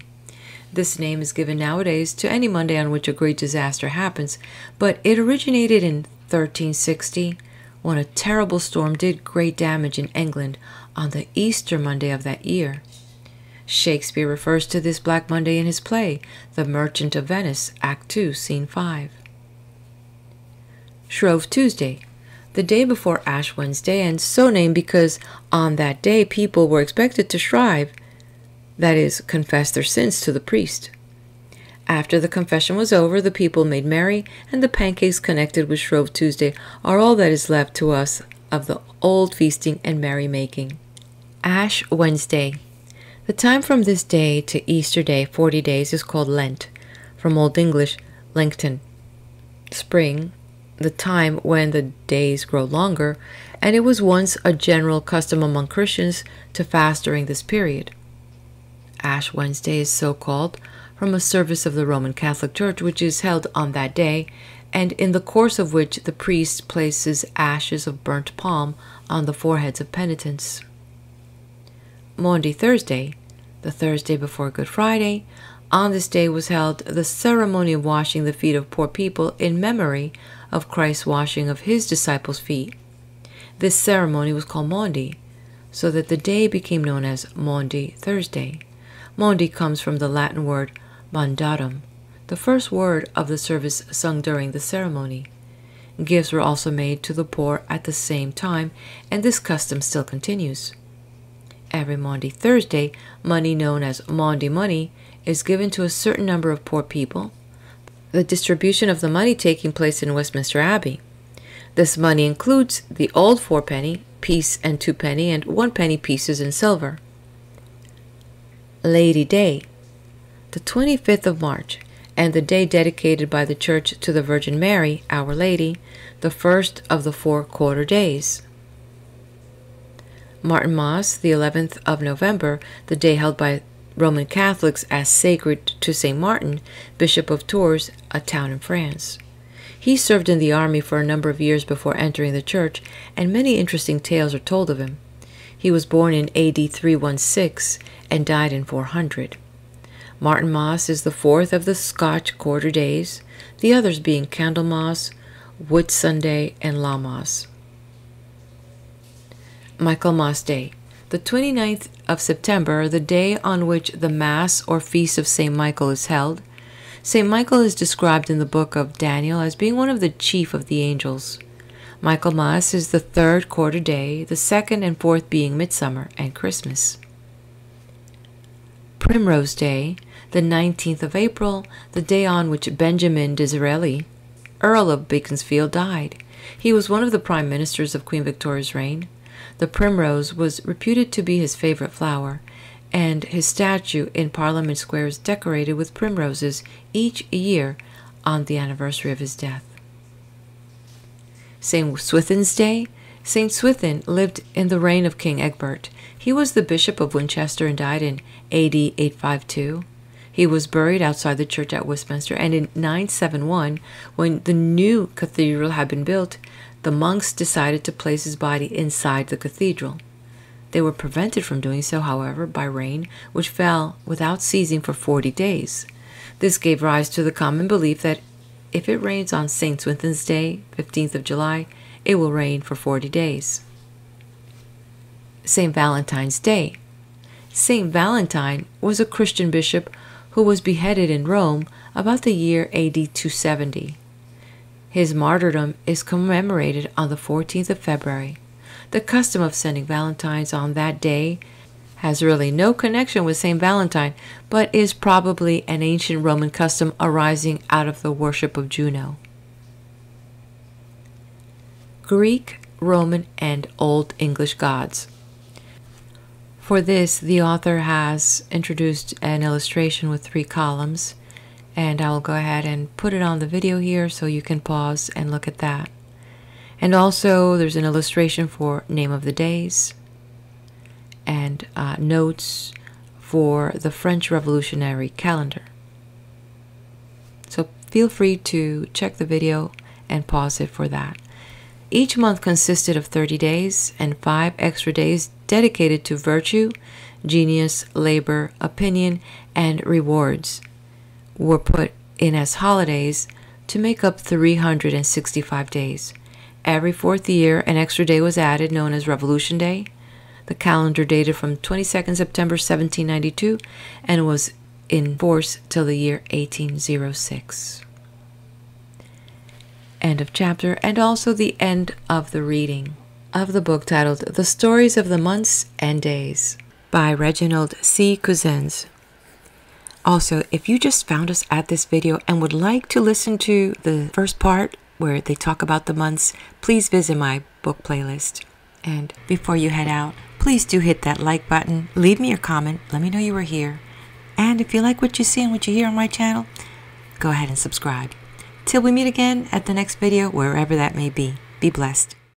This name is given nowadays to any Monday on which a great disaster happens, but it originated in 1360 when a terrible storm did great damage in England on the Easter Monday of that year. Shakespeare refers to this Black Monday in his play, The Merchant of Venice, Act 2, Scene 5. Shrove Tuesday, the day before Ash Wednesday, and so named because on that day people were expected to shrive, that is, confess their sins to the priest. After the confession was over, the people made merry, and the pancakes connected with Shrove Tuesday are all that is left to us of the old feasting and merrymaking. Ash Wednesday. The time from this day to Easter Day, 40 days, is called Lent, from Old English, Lengthen, spring, the time when the days grow longer, and it was once a general custom among Christians to fast during this period. Ash Wednesday is so called from a service of the Roman Catholic Church which is held on that day, and in the course of which the priest places ashes of burnt palm on the foreheads of penitents. Maundy Thursday, the Thursday before Good Friday. On this day was held the ceremony of washing the feet of poor people in memory of Christ's washing of his disciples' feet. This ceremony was called Maundy, so that the day became known as Maundy Thursday. Maundy comes from the Latin word mandatum, the first word of the service sung during the ceremony. Gifts were also made to the poor at the same time, and this custom still continues. Every Maundy Thursday, money known as Maundy money is given to a certain number of poor people, the distribution of the money taking place in Westminster Abbey. This money includes the old fourpenny, piece and twopenny, and one-penny pieces in silver. Lady Day, the 25th of March, and the day dedicated by the Church to the Virgin Mary, Our Lady, the first of the 4 quarter days. Martinmas, the 11th of November, the day held by Roman Catholics as sacred to Saint Martin, Bishop of Tours, a town in France. He served in the army for a number of years before entering the church, and many interesting tales are told of him. He was born in AD 316 and died in 400. Martinmas is the 4th of the Scotch quarter days, the others being Candlemas, Whit Sunday, and Lammas. Michaelmas Day, the 29th of September, the day on which the Mass or Feast of St. Michael is held. St. Michael is described in the book of Daniel as being one of the chief of the angels. Michaelmas is the 3rd quarter day, the 2nd and 4th being Midsummer and Christmas. Primrose Day, the 19th of April, the day on which Benjamin Disraeli, Earl of Beaconsfield, died. He was one of the prime ministers of Queen Victoria's reign. The primrose was reputed to be his favorite flower, and his statue in Parliament Square is decorated with primroses each year on the anniversary of his death. St. Swithin's Day. St. Swithin lived in the reign of King Egbert. He was the Bishop of Winchester and died in AD 852. He was buried outside the church at Westminster, and in 971, when the new cathedral had been built, the monks decided to place his body inside the cathedral. They were prevented from doing so, however, by rain, which fell without ceasing for 40 days. This gave rise to the common belief that if it rains on St. Swithin's Day, 15th of July, it will rain for 40 days. St. Valentine's Day. St. Valentine was a Christian bishop who was beheaded in Rome about the year AD 270. His martyrdom is commemorated on the 14th of February. The custom of sending valentines on that day has really no connection with St. Valentine, but is probably an ancient Roman custom arising out of the worship of Juno. Greek, Roman, and Old English gods. For this, the author has introduced an illustration with 3 columns, and I'll go ahead and put it on the video here so you can pause and look at that. And also, there's an illustration for name of the days, and notes for the French Revolutionary calendar. So feel free to check the video and pause it for that. Each month consisted of 30 days and 5 extra days dedicated to virtue, genius, labor, opinion, and rewards were put in as holidays to make up 365 days. Every 4th year, an extra day was added, known as Revolution Day. The calendar dated from 22nd September 1792 and was in force till the year 1806. End of chapter, and also the end of the reading of the book titled The Stories of the Months and Days by Reginald C. Couzens. Also, if you just found us at this video and would like to listen to the first part where they talk about the months, please visit my book playlist. And before you head out, please do hit that like button, leave me a comment, let me know you were here. And if you like what you see and what you hear on my channel, go ahead and subscribe. Till we meet again at the next video, wherever that may be. Be blessed.